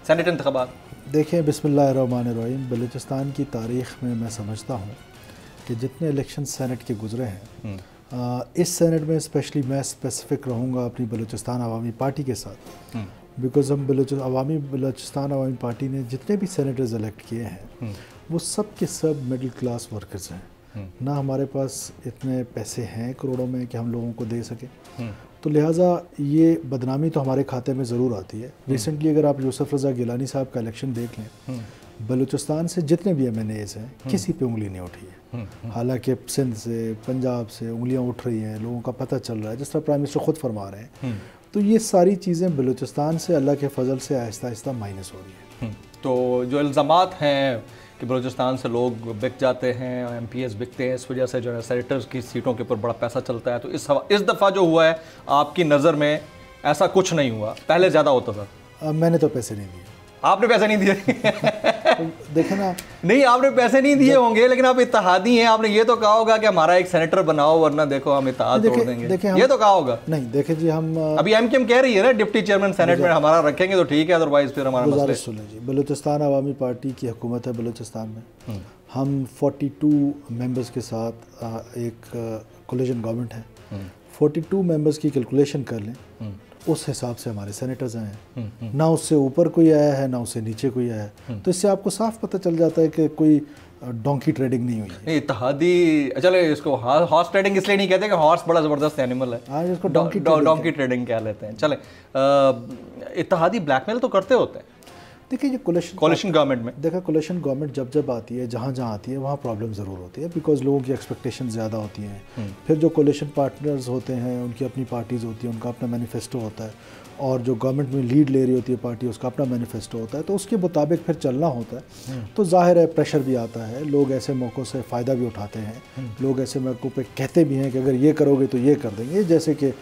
सेनेट इंतखाबात? देखें, बिस्मिल्लाहिर्रहमानिर्रहीम, बलूचिस्तान की तारीख़ में मैं समझता हूँ कि जितने इलेक्शन सेनेट के गुजरे हैं, इस सेनेट में स्पेशली मैं स्पेसिफिक रहूँगा अपनी बलूचिस्तान अवामी पार्टी के साथ, बिकॉज़ हम बलूचिस्तान अवामी पार्टी ने जितने भी सेनेटर्स इलेक्ट किए हैं वो सब के सब मिडिल क्लास वर्कर्स हैं। ना हमारे पास इतने पैसे हैं करोड़ों में कि हम लोगों को दे सकें, तो लिहाजा ये बदनामी तो हमारे खाते में ज़रूर आती है। रिसेंटली अगर आप यूसुफ रज़ा गिलानी साहब का इलेक्शन देख लें, बलूचिस्तान से जितने भी MNAs हैं किसी पे उंगली नहीं उठी है, हालांकि सिंध से, पंजाब से उंगलियां उठ रही हैं, लोगों का पता चल रहा है, जिस तरह प्राइम मिनिस्टर ख़ुद फरमा रहे हैं। तो ये सारी चीज़ें बलूचिस्तान से अल्लाह के फजल से आहिस्ता आहिस्ता माइनस हो रही है। तो जो इल्ज़ामात हैं कि बलूचिस्तान से लोग बिक जाते हैं, MPs बिकते हैं, इस वजह से जो है सेनेटर्स की सीटों के ऊपर बड़ा पैसा चलता है, तो इस दफ़ा जो हुआ है आपकी नज़र में ऐसा कुछ नहीं हुआ? पहले ज़्यादा होता था। मैंने तो पैसे नहीं दिए। आपने पैसे नहीं दिए? तो देखे ना, नहीं, आपने पैसे नहीं दिए होंगे, लेकिन आप इत्तेहादी हैं, आपने ये तो कहा होगा कि हमारा एक सेनेटर बनाओ वरना देखो हम इत्तेहाद तोड़ देंगे, ये तो कहा होगा। नहीं, देखे जी, हम अभी MKM कह रही है ना डिप्टी चेयरमैन सेनेट में हमारा रखेंगे तो ठीक है, अदरवाइज फिर हमारा मसला। सुने जी, बलूचिस्तान अवामी पार्टी की हुकूमत है बलूचिस्तान में, हम 42 मेंबर्स के साथ एक कोलिशन गवर्नमेंट है। 42 मेंबर्स की कैलकुलेशन कर लें, उस हिसाब से हमारे सेनेटर्स आए हैं, ना उससे ऊपर कोई आया है ना उससे नीचे कोई आया है। तो इससे आपको साफ पता चल जाता है कि कोई डोंकी ट्रेडिंग नहीं हुई है। इत्तेहादी, चले इसको हॉर्स ट्रेडिंग इसलिए नहीं कहते कि हॉर्स बड़ा ज़बरदस्त एनिमल है, हाँ, इसको डोंकी ट्रेडिंग कह लेते हैं। चले, इत्तेहादी ब्लैकमेल तो करते होते हैं। देखिए, ये कोलिशन गवर्नमेंट में, देखा, कोलिशन गवर्नमेंट जब आती है, जहाँ आती है वहाँ प्रॉब्लम ज़रूर होती है, बिकॉज लोगों की एक्सपेक्टेशन ज़्यादा होती हैं। फिर जो कोलिशन पार्टनर्स होते हैं उनकी अपनी पार्टीज़ होती हैं, उनका अपना मैनिफेस्टो होता है, और जो गवर्नमेंट में लीड ले रही होती है पार्टी उसका अपना मैनिफेस्टो होता है, तो उसके मुताबिक फिर चलना होता है। तो जाहिर है प्रेशर भी आता है, लोग ऐसे मौक़ों से फ़ायदा भी उठाते हैं, लोग ऐसे मौक़ों पे कहते भी हैं कि अगर ये करोगे तो ये कर देंगे। जैसे कि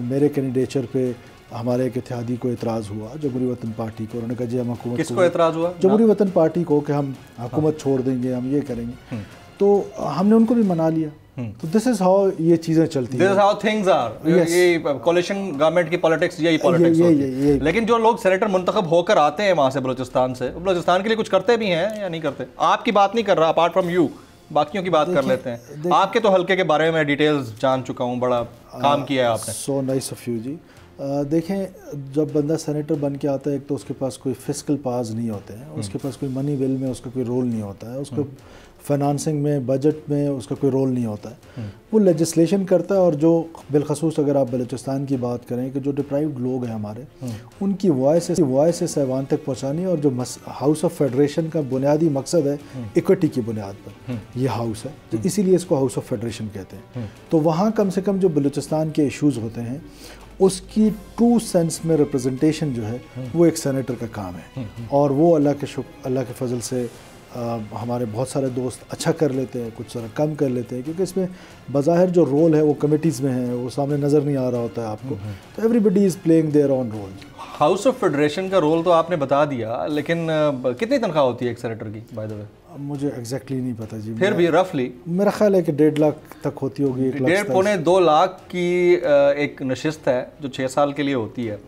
मेरे कैंडिडेचर पे हमारे एक इत्तेहादी को एतराज़ हुआ, जमहूरी वतन पार्टी को, उन्होंने कहा जी हम हुकूमत, किसको एतराज़ हुआ? जमहूरी वतन पार्टी को, कि हम हुकूमत छोड़ देंगे, हम ये करेंगे। तो हमने उनको भी मना लिया। तो दिस इज हाउ ये चीज़ें चलती हैं, this is how things are. ये कोलिशन गवर्नमेंट की पॉलिटिक्स, यही पॉलिटिक्स होती है। लेकिन जो लोग सेनेटर मुंतखब होकर आते हैं वहाँ से बलूचिस्तान से, बलूचिस्तान के लिए कुछ करते भी हैं या नहीं करते? आपकी बात नहीं कर रहा, अपार्ट फ्रॉम यू, बाकियों की बात कर लेते हैं। आपके तो हल्के के बारे में डिटेल्स जान चुका हूँ, बड़ा काम किया है आपने। सो नाइस ऑफ यू जी। देखें, जब बंदा सेनेटर बन के आता है, एक तो उसके पास कोई फिस्कल पास नहीं होते हैं, उसके पास कोई मनी बिल में उसका कोई रोल नहीं होता है, उसको फाइनेंसिंग में, बजट में उसका कोई रोल नहीं होता है। वो लेजिस्लेशन करता है, और जो बिलखसूस अगर आप बलूचिस्तान की बात करें कि जो डिप्राइव्ड लोग हैं हमारे, उनकी वॉइस से ऐवान तक पहुँचानी, और जो हाउस ऑफ फेडरेशन का बुनियादी मकसद है इक्विटी की बुनियाद पर यह हाउस है, तो इसीलिए इसको हाउस ऑफ फेडरेशन कहते हैं। तो वहाँ कम से कम जो बलूचिस्तान के इशूज़ होते हैं उसकी ट्रू सेंस में रिप्रेजेंटेशन जो है वो एक सेनेटर का काम है, और वो अल्लाह के फजल से हमारे बहुत सारे दोस्त अच्छा कर लेते हैं, कुछ सारा कम कर लेते हैं, क्योंकि इसमें बज़ाहिर जो रोल है वो कमिटीज़ में है, वो सामने नज़र नहीं आ रहा होता है आपको। तो everybody is playing their own role. House of federation का रोल तो आपने बता दिया, लेकिन कितनी तनख्वाह होती है एक सेनेटर की बाय द वे? मुझे एग्जैक्टली नहीं पता जी, फिर भी रफली मेरा ख्याल है कि 1.5 लाख तक होती होगी। 1.5-2 लाख की एक नशिस्त है जो 6 साल के लिए होती है।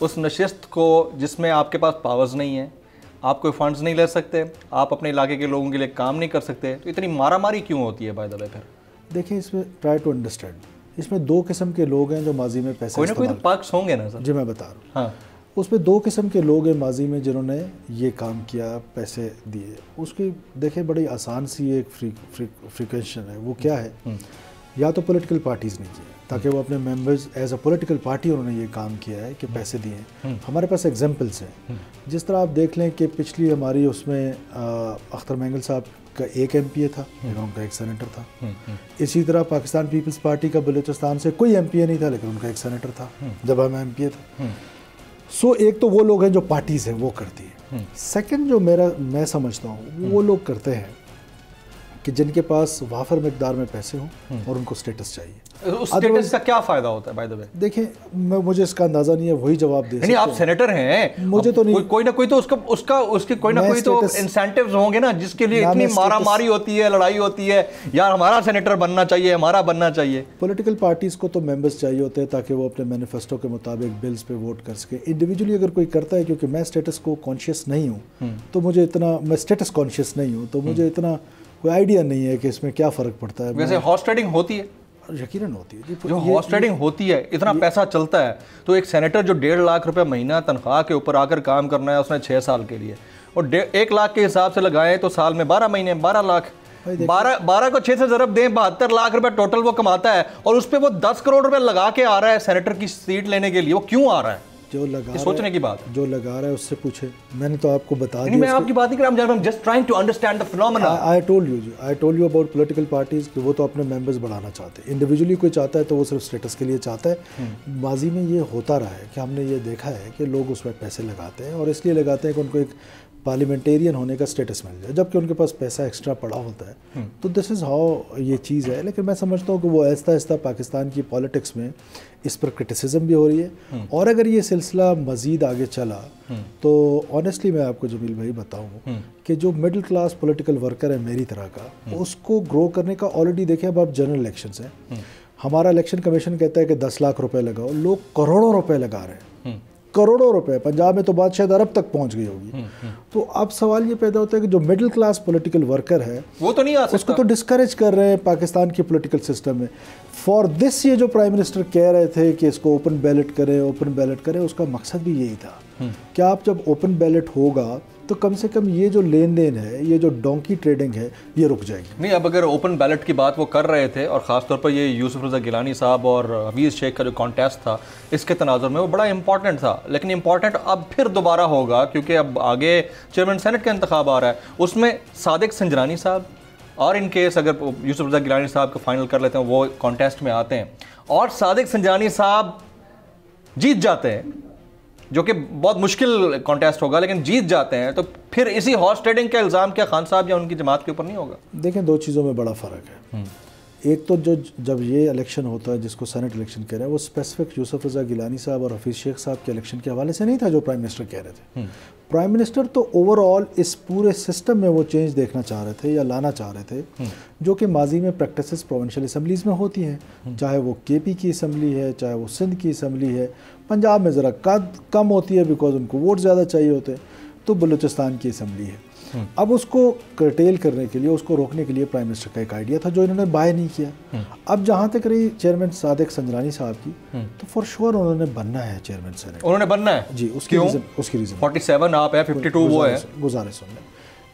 उस नशिस्त को, जिसमें आपके पास पावर्स नहीं है, आप कोई फंड्स नहीं ले सकते, आप अपने इलाके के लोगों के लिए काम नहीं कर सकते, तो इतनी मारामारी क्यों होती है बाय द वे? फिर देखिए, इसमें ट्राई टू अंडरस्टैंड, इसमें 2 किस्म के लोग हैं जो माजी में पैसे कोई ना कोई तो पक्ष होंगे ना सर? जी मैं बता रहा हूँ। हाँ, उसमें 2 किस्म के लोग हैं माजी में जिन्होंने ये काम किया, पैसे दिए। उसकी देखिए बड़ी आसान सी एक फ्रीक्वेंशन है। वो क्या है, या तो पॉलिटिकल पार्टीज़ ने किया ताकि वो अपने members as a political party उन्होंने ये काम किया है कि पैसे दिए हैं। हमारे पास एग्जांपल्स हैं, जिस तरह आप देख लें कि पिछली हमारी उसमें अख्तर मैंगल साहब का एक एमपीए था, लेकिन उनका एक सेनेटर था। इसी तरह पाकिस्तान पीपल्स पार्टी का बलूचिस्तान से कोई एमपीए नहीं था, लेकिन उनका एक सेनेटर था जब हम एमपीए था। सो एक तो वो लोग हैं जो पार्टीज़ हैं वो करती है। सेकंड जो मैं समझता हूँ वो लोग करते हैं कि जिनके पास वाफर मिकदार में पैसे हों और उनको स्टेटस चाहिए। उस स्टेटस का क्या फ़ायदा होता है बाय द वे? देखिए, मुझे इसका अंदाज़ा नहीं है, वही जवाब दे नहीं, आप सेनेटर हैं, मुझे तो नहीं, कोई ना कोई तो उसके कोई ना कोई तो इंसेंटिव्स होंगे ना, जिसके लिए इतनी मारामारी होती है, लड़ाई होती है, यार हमारा सेनेटर बनना चाहिए, हमारा बनना चाहिए। पॉलिटिकल पार्टीज़ को तो मेंबर्स चाहिए होते हैं ताकि वो अपने मैनिफेस्टो के मुताबिक बिल्स पे वोट कर सके। इंडिविजुअली अगर कोई करता है, क्योंकि मैं स्टेटस को कॉन्शियस नहीं हूँ, तो मुझे इतना, मैं स्टेटस कॉन्शियस नहीं हूँ, तो मुझे इतना कोई आइडिया नहीं है कि इसमें क्या फ़र्क पड़ता है। वैसे हॉर्स ट्रेडिंग होती है, यकीनन होती है जी। जो हॉर्स ट्रेडिंग होती है, इतना पैसा चलता है, तो एक सेनेटर जो 1.5 लाख रुपए महीना तनख्वाह के ऊपर आकर काम करना है उसने 6 साल के लिए, और 1 लाख के हिसाब से लगाएं तो साल में 12 महीने 12 लाख, 12 को 6 से ज़रब दें, 72 लाख रुपए टोटल वो कमाता है, और उस पर वो 10 करोड़ रुपए लगा के आ रहा है सेनेटर की सीट लेने के लिए। वो क्यों आ रहा है? जो लगा सोचने की बात, जो लगा रहा है उससे पूछे। मैंने तो आपको बता दिया। मैं आपकी बात नहीं कर रहा हूं, just trying to understand the phenomena. I told you about political parties कि वो तो अपने मेंबर्स बढ़ाना चाहते हैं। इंडिविजुअली कोई चाहता है तो वो सिर्फ स्टेटस के लिए चाहता है। माजी में ये होता रहा है कि हमने ये देखा है कि लोग उसमें पैसे लगाते हैं, और इसलिए लगाते हैं कि उनको एक पार्लियामेंटेरियन होने का स्टेटस मिल जाए, जबकि उनके पास पैसा एक्स्ट्रा पड़ा होता है। तो दिस इज़ हाउ ये चीज़ है। लेकिन मैं समझता हूँ कि वो आहिस्ता आहिस्ता पाकिस्तान की पॉलिटिक्स में इस पर क्रिटिसिज्म भी हो रही है, और अगर ये सिलसिला मज़ीद आगे चला तो ऑनेस्टली मैं आपको जमील भाई बताऊँ कि जो मिडिल क्लास पॉलिटिकल वर्कर है मेरी तरह का, उसको ग्रो करने का ऑलरेडी देखें। अब आप जनरल इलेक्शंस हैं, हमारा इलेक्शन कमीशन कहता है कि 10 लाख रुपए लगाओ, लोग करोड़ों रुपए लगा रहे हैं, करोड़ों रुपए। पंजाब में तो बात शायद अरब तक पहुंच गई होगी। तो अब सवाल ये पैदा होता है कि जो मिडिल क्लास पॉलिटिकल वर्कर है वो तो नहीं आ सकता, उसको तो डिस्करेज कर रहे हैं पाकिस्तान के पॉलिटिकल सिस्टम में। फॉर दिस ये जो प्राइम मिनिस्टर कह रहे थे कि इसको ओपन बैलेट करें, उसका मकसद भी यही था कि आप जब ओपन बैलेट होगा तो कम से कम ये जो लेन देन है, ये जो डोंकी ट्रेडिंग है, ये रुक जाएगी। नहीं, अब अगर ओपन बैलेट की बात वो कर रहे थे, और ख़ास तौर पर ये यूसुफ रज़ा गिलानी साहब और हफीज़ शेख का जो कॉन्टेस्ट था, इसके तनाजुर में वो बड़ा इंपॉर्टेंट था। लेकिन इंपॉर्टेंट अब फिर दोबारा होगा, क्योंकि अब आगे चेयरमैन सेनेट का इंतखाब आ रहा है, उसमें सादिक संजरानी साहब, और इन केस अगर यूसुफ रज़ा गिलानी साहब को फाइनल कर लेते हैं, वो कॉन्टेस्ट में आते हैं और सादिक संजरानी साहब जीत जाते हैं, जो कि बहुत मुश्किल कॉन्टेस्ट होगा, लेकिन जीत जाते हैं, तो फिर इसी हॉर्स ट्रेडिंग का इल्ज़ाम क्या खान साहब या उनकी जमात के ऊपर नहीं होगा? देखें, 2 चीज़ों में बड़ा फ़र्क है। एक तो जब ये इलेक्शन होता है जिसको सेनेट इलेक्शन कह रहे हैं, वो स्पेसिफिक यूसुफ रज़ा गिलानी साहब और हफीज़ शेख साहब के इलेक्शन के हवाले से नहीं था जो प्राइम मिनिस्टर कह रहे थे। प्राइम मिनिस्टर तो ओवरऑल इस पूरे सिस्टम में वो चेंज देखना चाह रहे थे या लाना चाह रहे थे, जो कि माजी में प्रैक्टिसेस प्रोविंशियल असम्बलीज़ में होती हैं, चाहे वो केपी की असम्बली है, चाहे वो सिंध की असम्बली है। पंजाब में ज़रा कम होती है बिकॉज उनको वोट ज़्यादा चाहिए होते हैं, तो बलूचिस्तान की असम्बली है। अब उसको कर्टेल करने के लिए, उसको रोकने के लिए प्राइम मिनिस्टर का एक आइडिया था जो इन्होंने बाय नहीं किया। अब जहाँ तक रही चेयरमैन सादिक संजरानी साहब की, तो फॉर श्योर उन्होंने बनना है चेयरमैन सेनेट। उन्होंने बनना है जी, उसकी रीज़न 47 आप है, 52 वो है। गुजारिश सुन,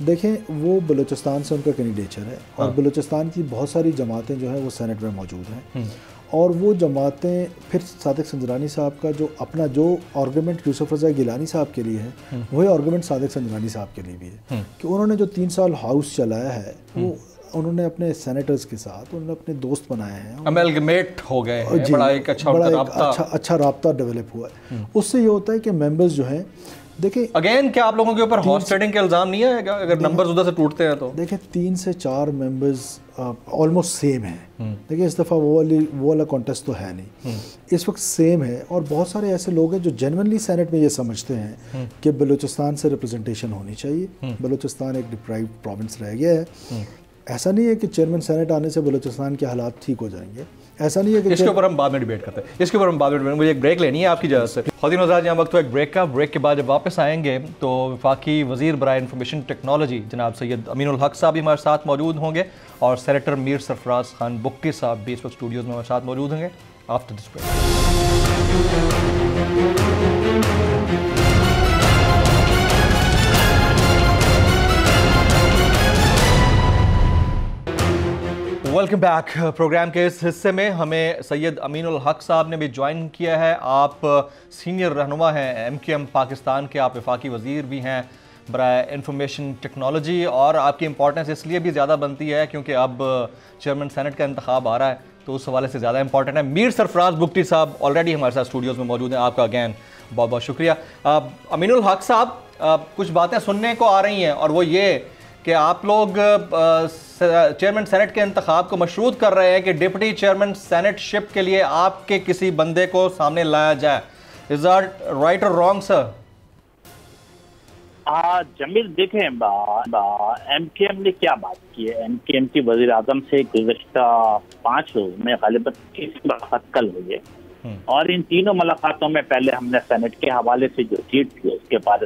देखें वो बलूचिस्तान से उनका कैंडिडेचर है, और बलूचिस्तान की बहुत सारी जमातें जो हैं वो सेनेट में मौजूद हैं, और वो जमातें फिर सादिक संजरानी साहब का जो अपना जो आर्गूमेंट यूसुफ रज़ा गिलानी साहब के लिए है, वही आर्गूमेंट सादिक संजरानी साहब के लिए भी है कि उन्होंने जो 3 साल हाउस चलाया है, वो उन्होंने अपने सेनेटर्स के साथ उन्होंने अपने दोस्त बनाए हैं, अमेलगमेट हो गए हैं, बड़ा एक अच्छा राब्ता डेवलप हुआ है। उससे ये होता है कि मेंबर्स जो हैं देखिए अगेन क्या आप लोगों के ऊपर हॉर्स ट्रेडिंग के इल्ज़ाम नहीं है अगर नंबर्स उधर से टूटते हैं तो? देखिए 3 से 4 मेंबर्स ऑलमोस्ट सेम हैं। देखिए इस दफ़ा वो वाला कॉन्टेस्ट तो है नहीं, इस वक्त सेम है। और बहुत सारे ऐसे लोग हैं जो जेन्युइनली सेनेट में ये समझते हैं कि बलूचिस्तान से रिप्रेजेंटेशन होनी चाहिए। बलूचिस्तान एक डिप्राइव्ड प्रोविंस रह गया है। ऐसा नहीं है कि चेयरमैन सेनेट आने से बलूचिस्तान के हालात ठीक हो जाएंगे, ऐसा नहीं है कि इसके ऊपर हम बाद में डिबेट करते हैं, इसके ऊपर हम बाद में मुझे एक ब्रेक लेनी है आपकी इजाज़त से। ख़वातीन हज़रात यहाँ वक्त तो एक ब्रेक का, ब्रेक के बाद जब वापस आएंगे तो वफाकी वज़ीर बराए इंफॉर्मेशन टेक्नोलॉजी जनाब सैयद अमीनुल हक साहब भी हमारे साथ मौजूद होंगे और सेनेटर मीर सरफराज खान बुक्की साहब भी इस वक्त स्टूडियोज़ में हमारे साथ मौजूद होंगे after this break. Welcome back. Programme के इस हिस्से में हमें सैयद अमीनुल हक साहब ने भी ज्वाइन किया है। आप सीनियर रहनुमा हैं MQM पाकिस्तान के, आप वफाकी वज़ीर भी हैं बराए इंफॉर्मेशन टेक्नोलॉजी, और आपकी इंपॉर्टेंस इसलिए भी ज़्यादा बनती है क्योंकि अब चेयरमैन सेनेट का इंतखाब आ रहा है तो उस हवाले से ज़्यादा इंपॉर्टेंट है। मीर सरफराज बुक्टी साहब ऑलरेडी हमारे साथ स्टूडियोज़ में मौजूद हैं, आपका अगैन बहुत बहुत शुक्रिया। अमीनुल हक साहब, कुछ बातें सुनने को आ रही हैं और वो ये कि आप लोग चेयरमैन सेनेट के इंतखाब को मशरूत कर रहे हैं कि डिप्टी चेयरमैन सेनेटशिप के लिए आपके किसी बंदे को सामने लाया जाए। इज दैट राइट और रॉन्ग सर? जमील देखें, MKM ने क्या बात की है। MKM की वज़ीर आज़म से गुज़श्ता 5 रोज़ में गालिबन 30 मुलाकात कल हुई है और इन तीनों मुलाकातों में पहले हमने सेनेट के हवाले से जो सीट थी उसके बाद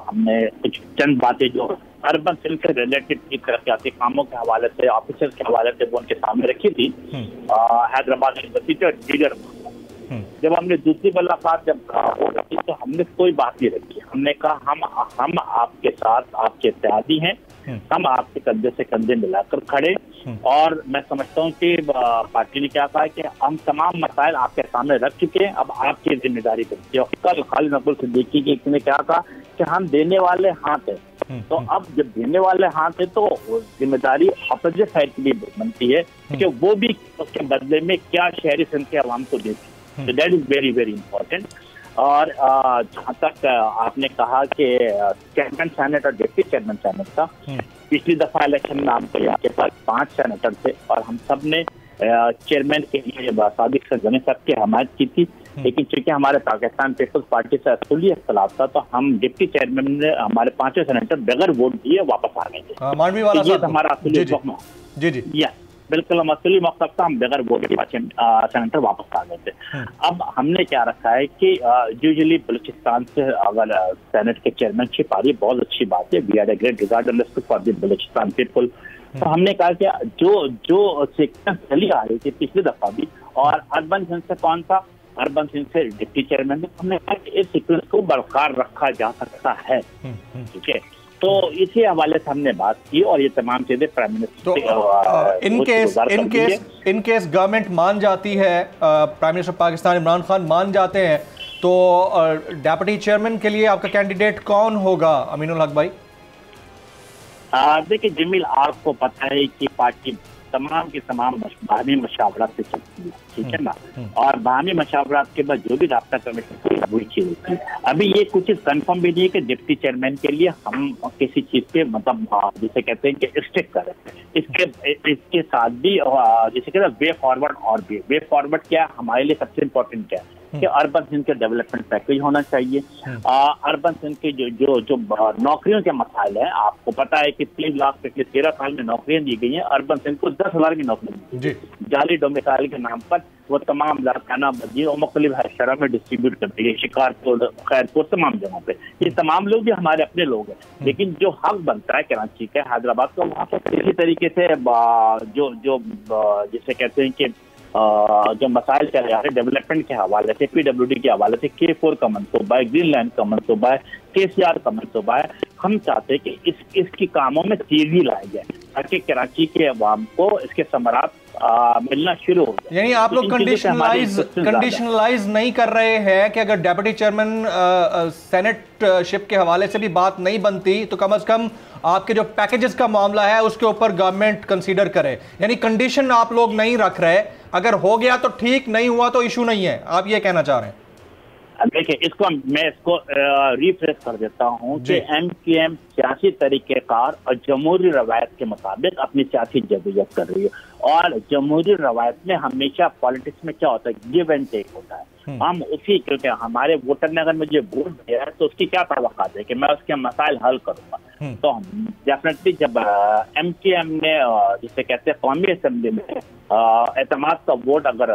हमने कुछ चंद बातें जो अर्बन सिल से रिलेटेड थी, तरक्याती कामों के हवाले से, ऑफिसर्स के हवाले से वो उनके सामने रखी थी हैदराबाद यूनिवर्सिटी और दीगर। जब हमने दूसरी मुलाकात जब रखी तो हमने कोई बात नहीं रखी। हमने कहा हम आपके साथ, आपके इत्तेहादी हैं, हम आपके कंधे से कंधे मिलाकर खड़े। और मैं समझता हूँ कि पार्टी ने क्या कहा कि हम तमाम मसाइल आपके सामने रख चुके हैं, अब आपकी जिम्मेदारी बनती है। कल खालिद अब्दुल सिद्दीकी की ने क्या कहा कि हम देने वाले हाथ हैं, तो अब जब देने वाले हाथ है तो जिम्मेदारी अपोजिट साइड की भी बनती है कि वो भी उसके बदले में क्या शहरी सिंध के अवाम को देती है। तो that is very very important. और जहाँ तक आपने कहा कि चेयरमैन सेनेट और डिप्टी चेयरमैन सेनेट का, पिछली दफा इलेक्शन में आपके यहाँ के पास 5 सेनेटर थे और हम सब ने चेयरमैन के लिए सादिक सरगनी साहब की हमायत की थी, लेकिन चूंकि हमारे पाकिस्तान पीपल्स पार्टी से असूली इख्तलाफ था तो हम डिप्टी चेयरमैन ने हमारे 5 सेनेटर बगैर वोट दिए वापस आ गए थे। ये हमारा असूली जी बिल्कुल असली मकसद था, हम बगैर वोट के सेनेटर वापस आ गए थे। अब हमने क्या रखा है कि यूजुअली बलूचिस्तान से अगर सेनेट के चेयरमैनशिप आ रही है बहुत अच्छी बात है, we had a great regard and respect for the Balochistan people. तो हमने कहा कि जो सीक्वेंस चली आ रही थी पिछली दफा भी, और अर्बन सिंध से कौन था, अर्बन सिंह से डिप्टी चेयरमैन, हमने कहा कि इस सीक्वेंस को बरकरार रखा जा सकता है। ठीक है, तो इसी हवाले से हमने बात की और ये तमाम चीजें prime minister in case government मान जाती है, प्राइम मिनिस्टर पाकिस्तान इमरान खान मान जाते हैं, तो डेप्यूटी चेयरमैन के लिए आपका कैंडिडेट कौन होगा अमीनुल हक भाई? देखिए जमील, आपको पता है कि पार्टी तमाम की तमाम बाहमी मशावरात से चलती है, ठीक है ना, और बाहमी मशावरात के बाद जो भी राब्ता कमेटी वही चीज होती है। अभी ये कुछ चीज कंफर्म भी नहीं है कि डिप्टी चेयरमैन के लिए हम किसी चीज पे मतलब जिसे कहते हैं कि स्टिक करें। इसके साथ भी जिसे कहते हैं वे फॉरवर्ड, और भी वे फॉरवर्ड क्या है हमारे लिए सबसे इम्पोर्टेंट क्या है कि अर्बन सिंध के डेवलपमेंट पैकेज होना चाहिए। अर्बन सिंध के जो नौकरियों के मसाइल हैं, आपको पता है कि 3 लाख पिछले 13 साल में नौकरियां दी गई हैं, अर्बन सिंध को 10,000 की नौकरी दी, जाली डोमिसाइल के नाम पर वो तमाम लाखाना बजी और मुख्तलिफ शहरों में डिस्ट्रीब्यूट करते हैं, शिकारपुर, खैरपुर, तमाम जगहों पे। ये तमाम लोग भी हमारे अपने लोग हैं, लेकिन जो हक बनता है कराची का, हैदराबाद का, वहाँ पर इसी तरीके से जो जिसे कहते हैं कि जो मसाइल चल रहे हैं डेवलपमेंट के हवाले से, PWD के हवाले से, K4 का मनसूबा है, ग्रीन लैंड का मनसूबा है, KCR का मनसूबा है, हम चाहते हैं कि इसकी कामों में तेजी लाई जाए ताकि कराची के अवाम को इसके समरात मिलना शुरू हो जाए। यानी आप लोग कंडीशनलाइज नहीं कर रहे हैं कि अगर डेप्यूटी चेयरमैन सेनेटशिप के हवाले से भी बात नहीं बनती तो कम से कम आपके जो पैकेजेस का मामला है उसके ऊपर गवर्नमेंट कंसीडर करे, यानी कंडीशन आप लोग नहीं रख रहे, अगर हो गया तो ठीक, नहीं हुआ तो इशू नहीं है, आप ये कहना चाह रहे हैं? देखिए, मैं इसको रिफ्रेश कर देता हूँ कि MKM सियासी तरीकेकार और जमहूरी रवायत के मुताबिक अपनी सियासी जदोजहद कर रही है। और जमहूरी रवायत में हमेशा पॉलिटिक्स में क्या होता है, गिव एंड टेक होता है। हम उसी, क्योंकि हमारे वोटर ने अगर मुझे वोट दिया है तो उसकी क्या तवक्का है कि मैं उसके मसाइल हल करूंगा। तो डेफिनेटली जब MKM ने जिसे कहते हैं कौमी असेंबली में एतमाद का वोट अगर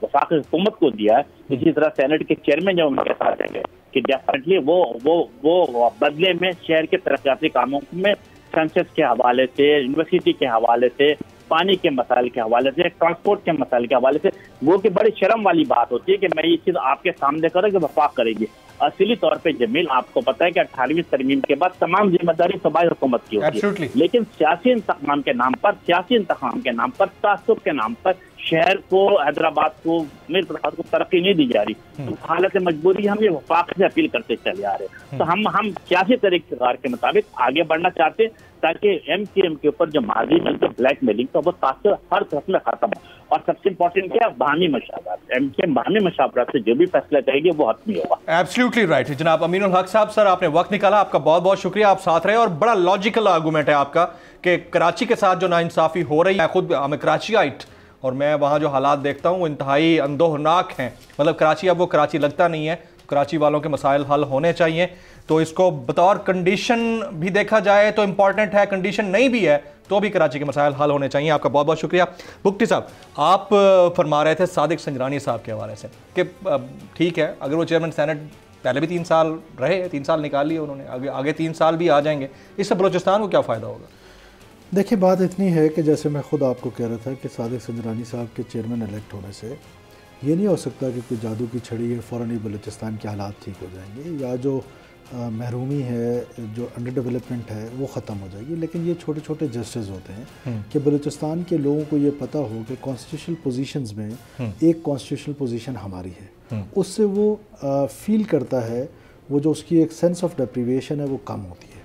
वफाकी हुकूमत को दिया है, इसी तरह सेनेट के चेयरमैन जब उनके साथ देंगे कि डेफिनेटली वो बदले में शहर के तरक्याती कामों में सेंसस के हवाले से, यूनिवर्सिटी के हवाले से, पानी के मसाइल के हवाले से, ट्रांसपोर्ट के मसाइल के हवाले से, वो की बड़ी शर्म वाली बात होती है कि मैं ये चीज आपके सामने करूँ कि वफाक करेगी। असली तौर पे जमील, आपको पता है कि 18वीं तरमीम के बाद तमाम जिम्मेदारी सूबाई हुकूमत की होती है, लेकिन सियासी इंतकाम के नाम पर तासुब के नाम पर शहर को, हैदराबाद को, मीर प्रसाद को तरक्की नहीं दी जा रही। तो हालत मजबूरी हम ये वफाक से अपील करते चले आ रहे हैं। तो हम सियासी तरीकेकार के मुताबिक आगे बढ़ना चाहते हैं ताकि MKM के ऊपर जो माजी में ब्लैक मेलिंग तो वो तासुर हर तरफ में खत्म हो। और सबसे इम्पोर्टेंट क्या है, बाहमी मशावरत। MKM बाहमी मशावरत से जो भी फैसला करेगी वो हतमी होगा। एब्सोल्युटली राइट जनाब अमीनुल हक साहब। सर, आपने वक्त निकाला, आपका बहुत बहुत शुक्रिया, आप साथ रहे। और बड़ा लॉजिकल आर्गूमेंट है आपका कि कराची के साथ जो नाइंसाफी हो रही है, खुद मैं कराचीआइट और मैं वहाँ जो हालात देखता हूँ वो इंतहाई अंदोहनाक हैं। मतलब कराची अब वो कराची लगता नहीं है, कराची वालों के मसाइल हल होने चाहिए। तो इसको बतौर कंडीशन भी देखा जाए तो इम्पॉर्टेंट है, कंडीशन नहीं भी है तो भी कराची के मसाइल हल होने चाहिए। आपका बहुत बहुत शुक्रिया। बुगटी साहब, आप फरमा रहे थे सादिक संजरानी साहब के हवाले से कि ठीक है, अगर वो चेयरमैन सेनेट पहले भी 3 साल रहे, 3 साल निकाल लिए उन्होंने, आगे 3 साल भी आ जाएंगे, इससे बलूचिस्तान को क्या फ़ायदा होगा? देखिए, बात इतनी है कि जैसे मैं खुद आपको कह रहा था कि सादिक संजरानी साहब के चेयरमैन इलेक्ट होने से ये नहीं हो सकता कि कोई जादू की छड़ी है फ़ौरन ही बलूचिस्तान के हालात ठीक हो जाएंगे या जो महरूमी है, जो अंडर डेवलपमेंट है वो ख़त्म हो जाएगी। लेकिन ये छोटे छोटे जस्टिस होते हैं कि बलूचिस्तान के लोगों को ये पता हो कि कॉन्स्टिट्यूशनल पोजीशंस में एक कॉन्स्टिट्यूशनल पोजीशन हमारी है, उससे वो फील करता है, वो जो उसकी एक सेंस ऑफ डेप्रीवेशन है वो कम होती है।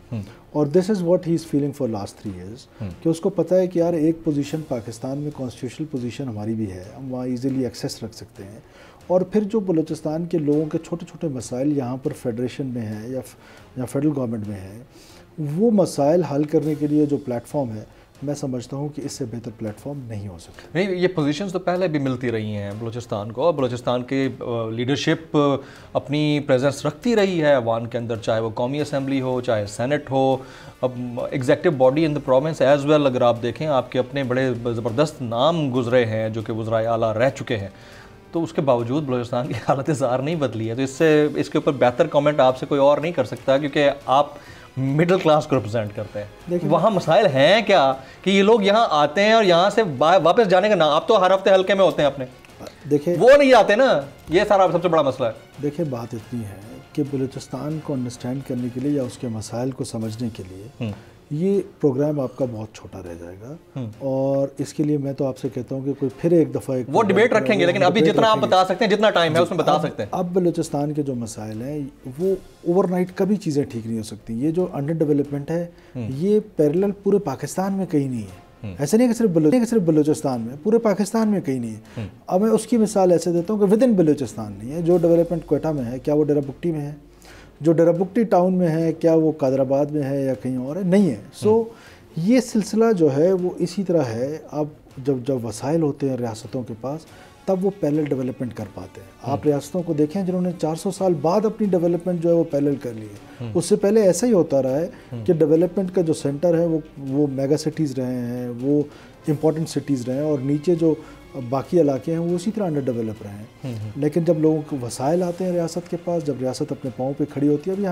और this is what he is feeling for last 3 years कि उसको पता है कि यार एक पोजीशन पाकिस्तान में कॉन्स्टिट्यूशनल पोजीशन हमारी भी है, हम वहाँ इजीली एक्सेस रख सकते हैं। और फिर जो बलूचिस्तान के लोगों के छोटे छोटे मसाइल यहाँ पर फेडरेशन में है या फेडरल गवर्नमेंट में है, वो मसाइल हल करने के लिए जो प्लेटफॉर्म है, मैं समझता हूँ कि इससे बेहतर प्लेटफॉर्म नहीं हो सकता। नहीं, ये पोजीशंस तो पहले भी मिलती रही हैं बलूचिस्तान को, और बलूचिस्तान की लीडरशिप अपनी प्रेजेंस रखती रही है अवान के अंदर, चाहे वो कौमी असम्बली हो, चाहे सेनेट हो, अब executive body in the province as well. अगर आप देखें, आपके अपने बड़े ज़बरदस्त नाम गुजरे हैं जो कि वज़राए आला रह चुके हैं, तो उसके बावजूद बलूचिस्तान की हालत ज़ार नहीं बदली है। तो इसके ऊपर बेहतर कमेंट आपसे कोई और नहीं कर सकता, क्योंकि आप मिडिल क्लास को रिप्रेजेंट करते हैं। वहाँ मसाइल हैं क्या कि ये लोग यहाँ आते हैं और यहाँ से वापस जाने का ना, आप तो हर हफ्ते हल्के में होते हैं अपने, देखिए वो नहीं आते ना, ये सारा सबसे बड़ा मसला है। देखिए, बात इतनी है कि बलूचिस्तान को अंडरस्टैंड करने के लिए या उसके मसाइल को समझने के लिए ये प्रोग्राम आपका बहुत छोटा रह जाएगा। और इसके लिए मैं तो आपसे कहता हूँ कि कोई फिर एक दफ़ा वो डिबेट रखेंगे, लेकिन अभी जितना आप बता सकते हैं, जितना टाइम है उसमें बता सकते हैं। अब बलूचिस्तान के जो मसाइल हैं वो ओवरनाइट कभी चीज़ें ठीक नहीं हो सकती। ये जो अंडर डेवलपमेंट है ये पैरेलल पूरे पाकिस्तान में कहीं नहीं है। ऐसे नहीं कि सिर्फ बलूचिस्तान में, पूरे पाकिस्तान में कहीं नहीं है। अब मैं उसकी मिसाल ऐसे देता हूँ कि विद इन बलूचिस्तान नहीं है। जो डेवलपमेंट क्वेटा में है, क्या वो डेरा बुगटी में है? जो डेरा बुगटी टाउन में है, क्या वो कादराबाद में है या कहीं और है? नहीं है। सो ये सिलसिला जो है वो इसी तरह है। अब जब वसाइल होते हैं रियासतों के पास, तब वो पैरेलल डेवलपमेंट कर पाते हैं। आप रियासतों को देखें जिन्होंने 400 साल बाद अपनी डेवलपमेंट जो है वो पैरेलल कर ली है। उससे पहले ऐसा ही होता रहा है कि डेवलपमेंट का जो सेंटर है वो मेगा सिटीज़ रहे हैं, वो इम्पॉर्टेंट सिटीज़ रहे हैं, और नीचे जो बाकी इलाके हैं वो उसी तरह अंडर डेवलप रहे हैं। लेकिन जब लोगों को वसाइल आते हैं रियासत के पास, जब रियासत अपने पाँव पे खड़ी होती है, अभी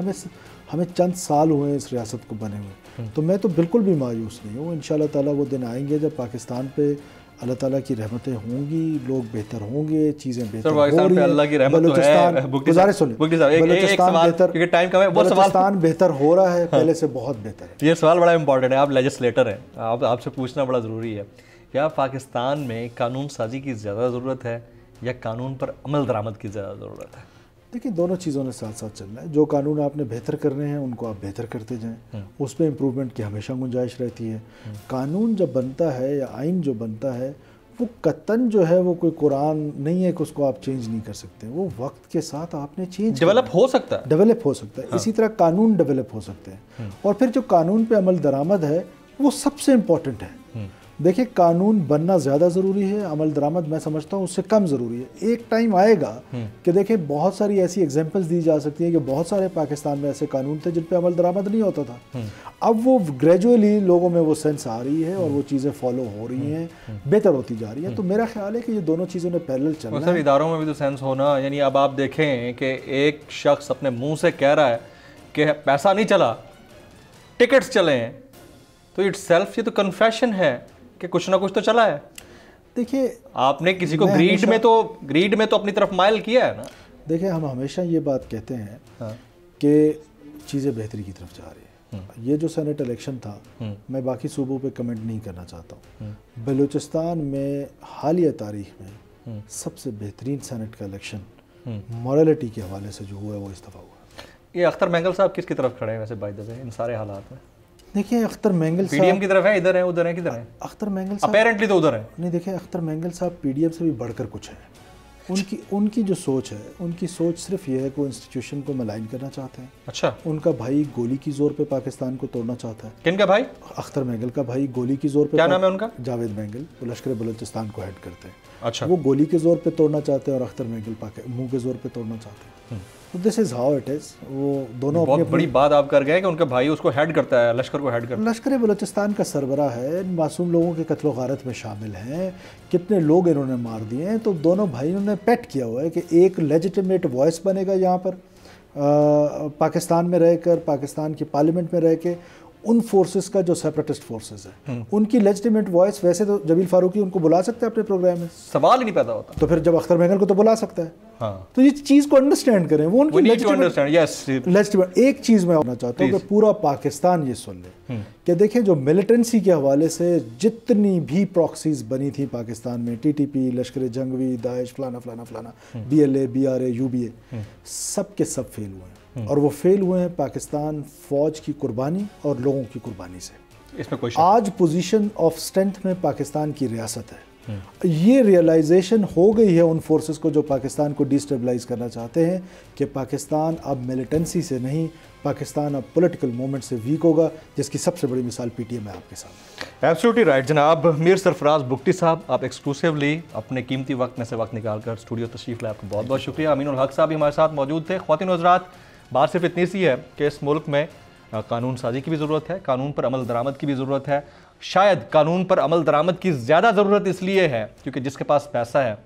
हमें चंद साल हुए हैं इस रियासत को बने हुए, तो मैं तो बिल्कुल भी मायूस नहीं हूँ। इंशाल्लाह ताला वो दिन आएंगे जब पाकिस्तान पे अल्लाह ताला की रहमतें होंगी, लोग बेहतर होंगे, चीज़ें बेहतर होंगी। अल्लाह की रहमत तो है। गुजारिश सुनिए, बलूचिस्तान बेहतर हो रहा है, पहले से बहुत बेहतर है। ये सवाल बड़ा इंपॉर्टेंट है, आप लेजिस्लेटर हैं, आपसे पूछना बड़ा ज़रूरी है। क्या पाकिस्तान में कानून साजी की ज़्यादा ज़रूरत है या कानून पर अमल दरामद की ज़्यादा ज़रूरत है? देखिए, दोनों चीज़ों ने साथ साथ चलना है। जो कानून आपने बेहतर करने हैं उनको आप बेहतर करते जाएं, उस पर इम्प्रूवमेंट की हमेशा गुंजाइश रहती है। कानून जब बनता है या आइन जो बनता है वो कतन जो है वो कोई कुरान नहीं है कि उसको आप चेंज नहीं कर सकते, वो वक्त के साथ आपने चेंज डेवलप हो सकता है, डेवलप हो सकता है। हाँ। इसी तरह कानून डेवलप हो सकते हैं, और फिर जो कानून पे अमल दरामद है वो सबसे इम्पोर्टेंट है। देखिए, कानून बनना ज़्यादा ज़रूरी है, अमल दरामद मैं समझता हूँ उससे कम ज़रूरी है। एक टाइम आएगा कि देखिए बहुत सारी ऐसी एग्जांपल्स दी जा सकती है कि बहुत सारे पाकिस्तान में ऐसे कानून थे जिन पे अमल दरामद नहीं होता था। अब वो ग्रेजुअली लोगों में वो सेंस आ रही है और वो चीज़ें फॉलो हो रही हैं, बेहतर होती जा रही हैं। तो मेरा ख्याल है कि ये दोनों चीज़ों ने पैरेलल चलना है। सर, इदारों में भी तो सेंस होना, यानी अब आप देखें कि एक शख्स अपने मुंह से कह रहा है कि पैसा नहीं चला, टिकट्स चले हैं, तो इट्स सेल्फ ये तो कन्फेशन है कि कुछ ना कुछ तो चला है। देखिए, आपने किसी को ग्रीड में तो अपनी तरफ माइल किया है ना। देखिए, हम हमेशा ये बात कहते हैं कि चीज़ें बेहतरी की तरफ जा रही हैं। ये जो सेनेट इलेक्शन था, मैं बाकी सूबों पे कमेंट नहीं करना चाहता हूँ। बलूचिस्तान में हालिया तारीख में सबसे बेहतरीन सेनेट का इलेक्शन मॉरलिटी के हवाले से जो हुआ है वो इस दफ़ा हुआ। ये अख्तर मैंगल साहब किसकी तरफ खड़े हैं वैसे बाय द वे इन सारे हालात में? देखिए, अख्तर मैंगल साहब पीडीएम की तरफ है, इधर है, उधर है, किधर है? अख्तर मैंगल साहब अपेरेंटली तो उधर है। नहीं, देखिए, अख्तर मैंगल साहब पीडीएम से भी बढ़कर कुछ है। उनकी जो सोच है, उनकी सोच सिर्फ ये है कि वो इंस्टीट्यूशन को मलाइन करना चाहते हैं। अच्छा। उनका भाई गोली की जोर पे पाकिस्तान को तोड़ना चाहता है। किनका भाई? अख्तर मैंगल का भाई गोली की जोर पे। क्या नाम है उनका? जावेद मैंगल। वो लश्कर बलूचिस्तान को हेड करते हैं। अच्छा। वो गोली के जोर पे तोड़ना चाहते हैं और अख्तर मैंगल मुंह के जोर पे तोड़ना चाहते हैं। तो this is how it is. वो दोनों बहुत बड़ी बात आप कर गए कि उनका भाई उसको हेड करता है, लश्कर को हेड करता है। लश्कर बलूचिस्तान का सरबराह है, मासूम लोगों के कत्ल गारत में शामिल हैं, कितने लोग इन्होंने मार दिए हैं। तो दोनों भाइयों ने पेट किया हुआ है कि एक लेजिटिमेट वॉइस बनेगा यहाँ पर पाकिस्तान में रहकर, पाकिस्तान की पार्लियामेंट में रह के उन फोर्सेस का जो सेपरेटिस्ट फोर्सेस है उनकी लेजिटिमेट वॉइस। वैसे तो जमील फारूकी उनको बुला सकते हैं अपने प्रोग्राम में, सवाल ही नहीं पैदा होता। तो फिर जब अख्तर मैंगल को तो बुला सकता है। हाँ। तो ये चीज़ को अंडरस्टैंड करें, वो उनकी लेजिटिमेट। एक चीज़ मैं होना चाहता हूँ कि पूरा पाकिस्तान ये सुन ले कि देखिए, जो मिलिटेंसी के हवाले से जितनी भी प्रॉक्सीज बनी थी पाकिस्तान में, टीटीपी, लश्कर जंगवी, दाइश, फलाना फलाना फलाना, बीएलए, बीआरए, यूबीए, सब के सब फेल हुए हैं। और वो फेल हुए हैं पाकिस्तान फौज की कुर्बानी और लोगों की कुर्बानी से। इसमें कोई आज पोजीशन ऑफ स्ट्रेंथ में पाकिस्तान की रियासत है। ये रियलाइजेशन हो गई है उन फोर्सेस को जो पाकिस्तान को डिस्टेबलाइज करना चाहते हैं कि पाकिस्तान अब मिलिटेंसी से नहीं, पाकिस्तान अब पॉलिटिकल मूवमेंट से वीक होगा, जिसकी सबसे बड़ी मिसाल पीटीएम है आपके सामने। एब्सोल्युटली राइट जनाब। मीर सरफराज बुगटी साहब, आप एक्सक्लूसिवली अपने कीमती वक्त में से वक्त निकालकर स्टूडियो तशरीफ लाए, आपका बहुत बहुत शुक्रिया। अमीनुल हक साहब भी हमारे साथ मौजूद थे। ख्वातीन हज़रात, बात सिर्फ इतनी सी है कि इस मुल्क में कानून साजी की भी ज़रूरत है, कानून पर अमल दरामद की भी ज़रूरत है। शायद कानून पर अमल दरामद की ज़्यादा ज़रूरत इसलिए है क्योंकि जिसके पास पैसा है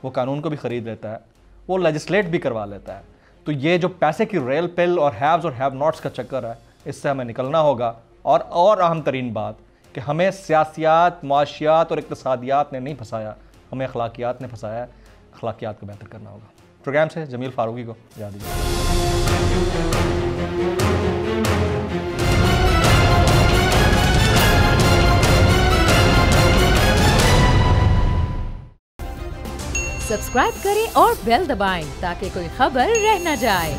वो कानून को भी ख़रीद लेता है, वो लेजिस्लेट भी करवा लेता है। तो ये जो पैसे की रेल पेल और हैव्स और हैव नॉट्स का चक्कर है, इससे हमें निकलना होगा। और अहम तरीन बात कि हमें सियासियात, मुआशियात और इक़्तिसादियात ने नहीं फंसाया, हमें अखलाकियात ने फंसाया है। अखलाकियात को बेहतर करना होगा। प्रोग्राम से जमील फारूकी को याद दीजिए। सब्सक्राइब करें और बेल दबाएं ताकि कोई खबर रह न जाए।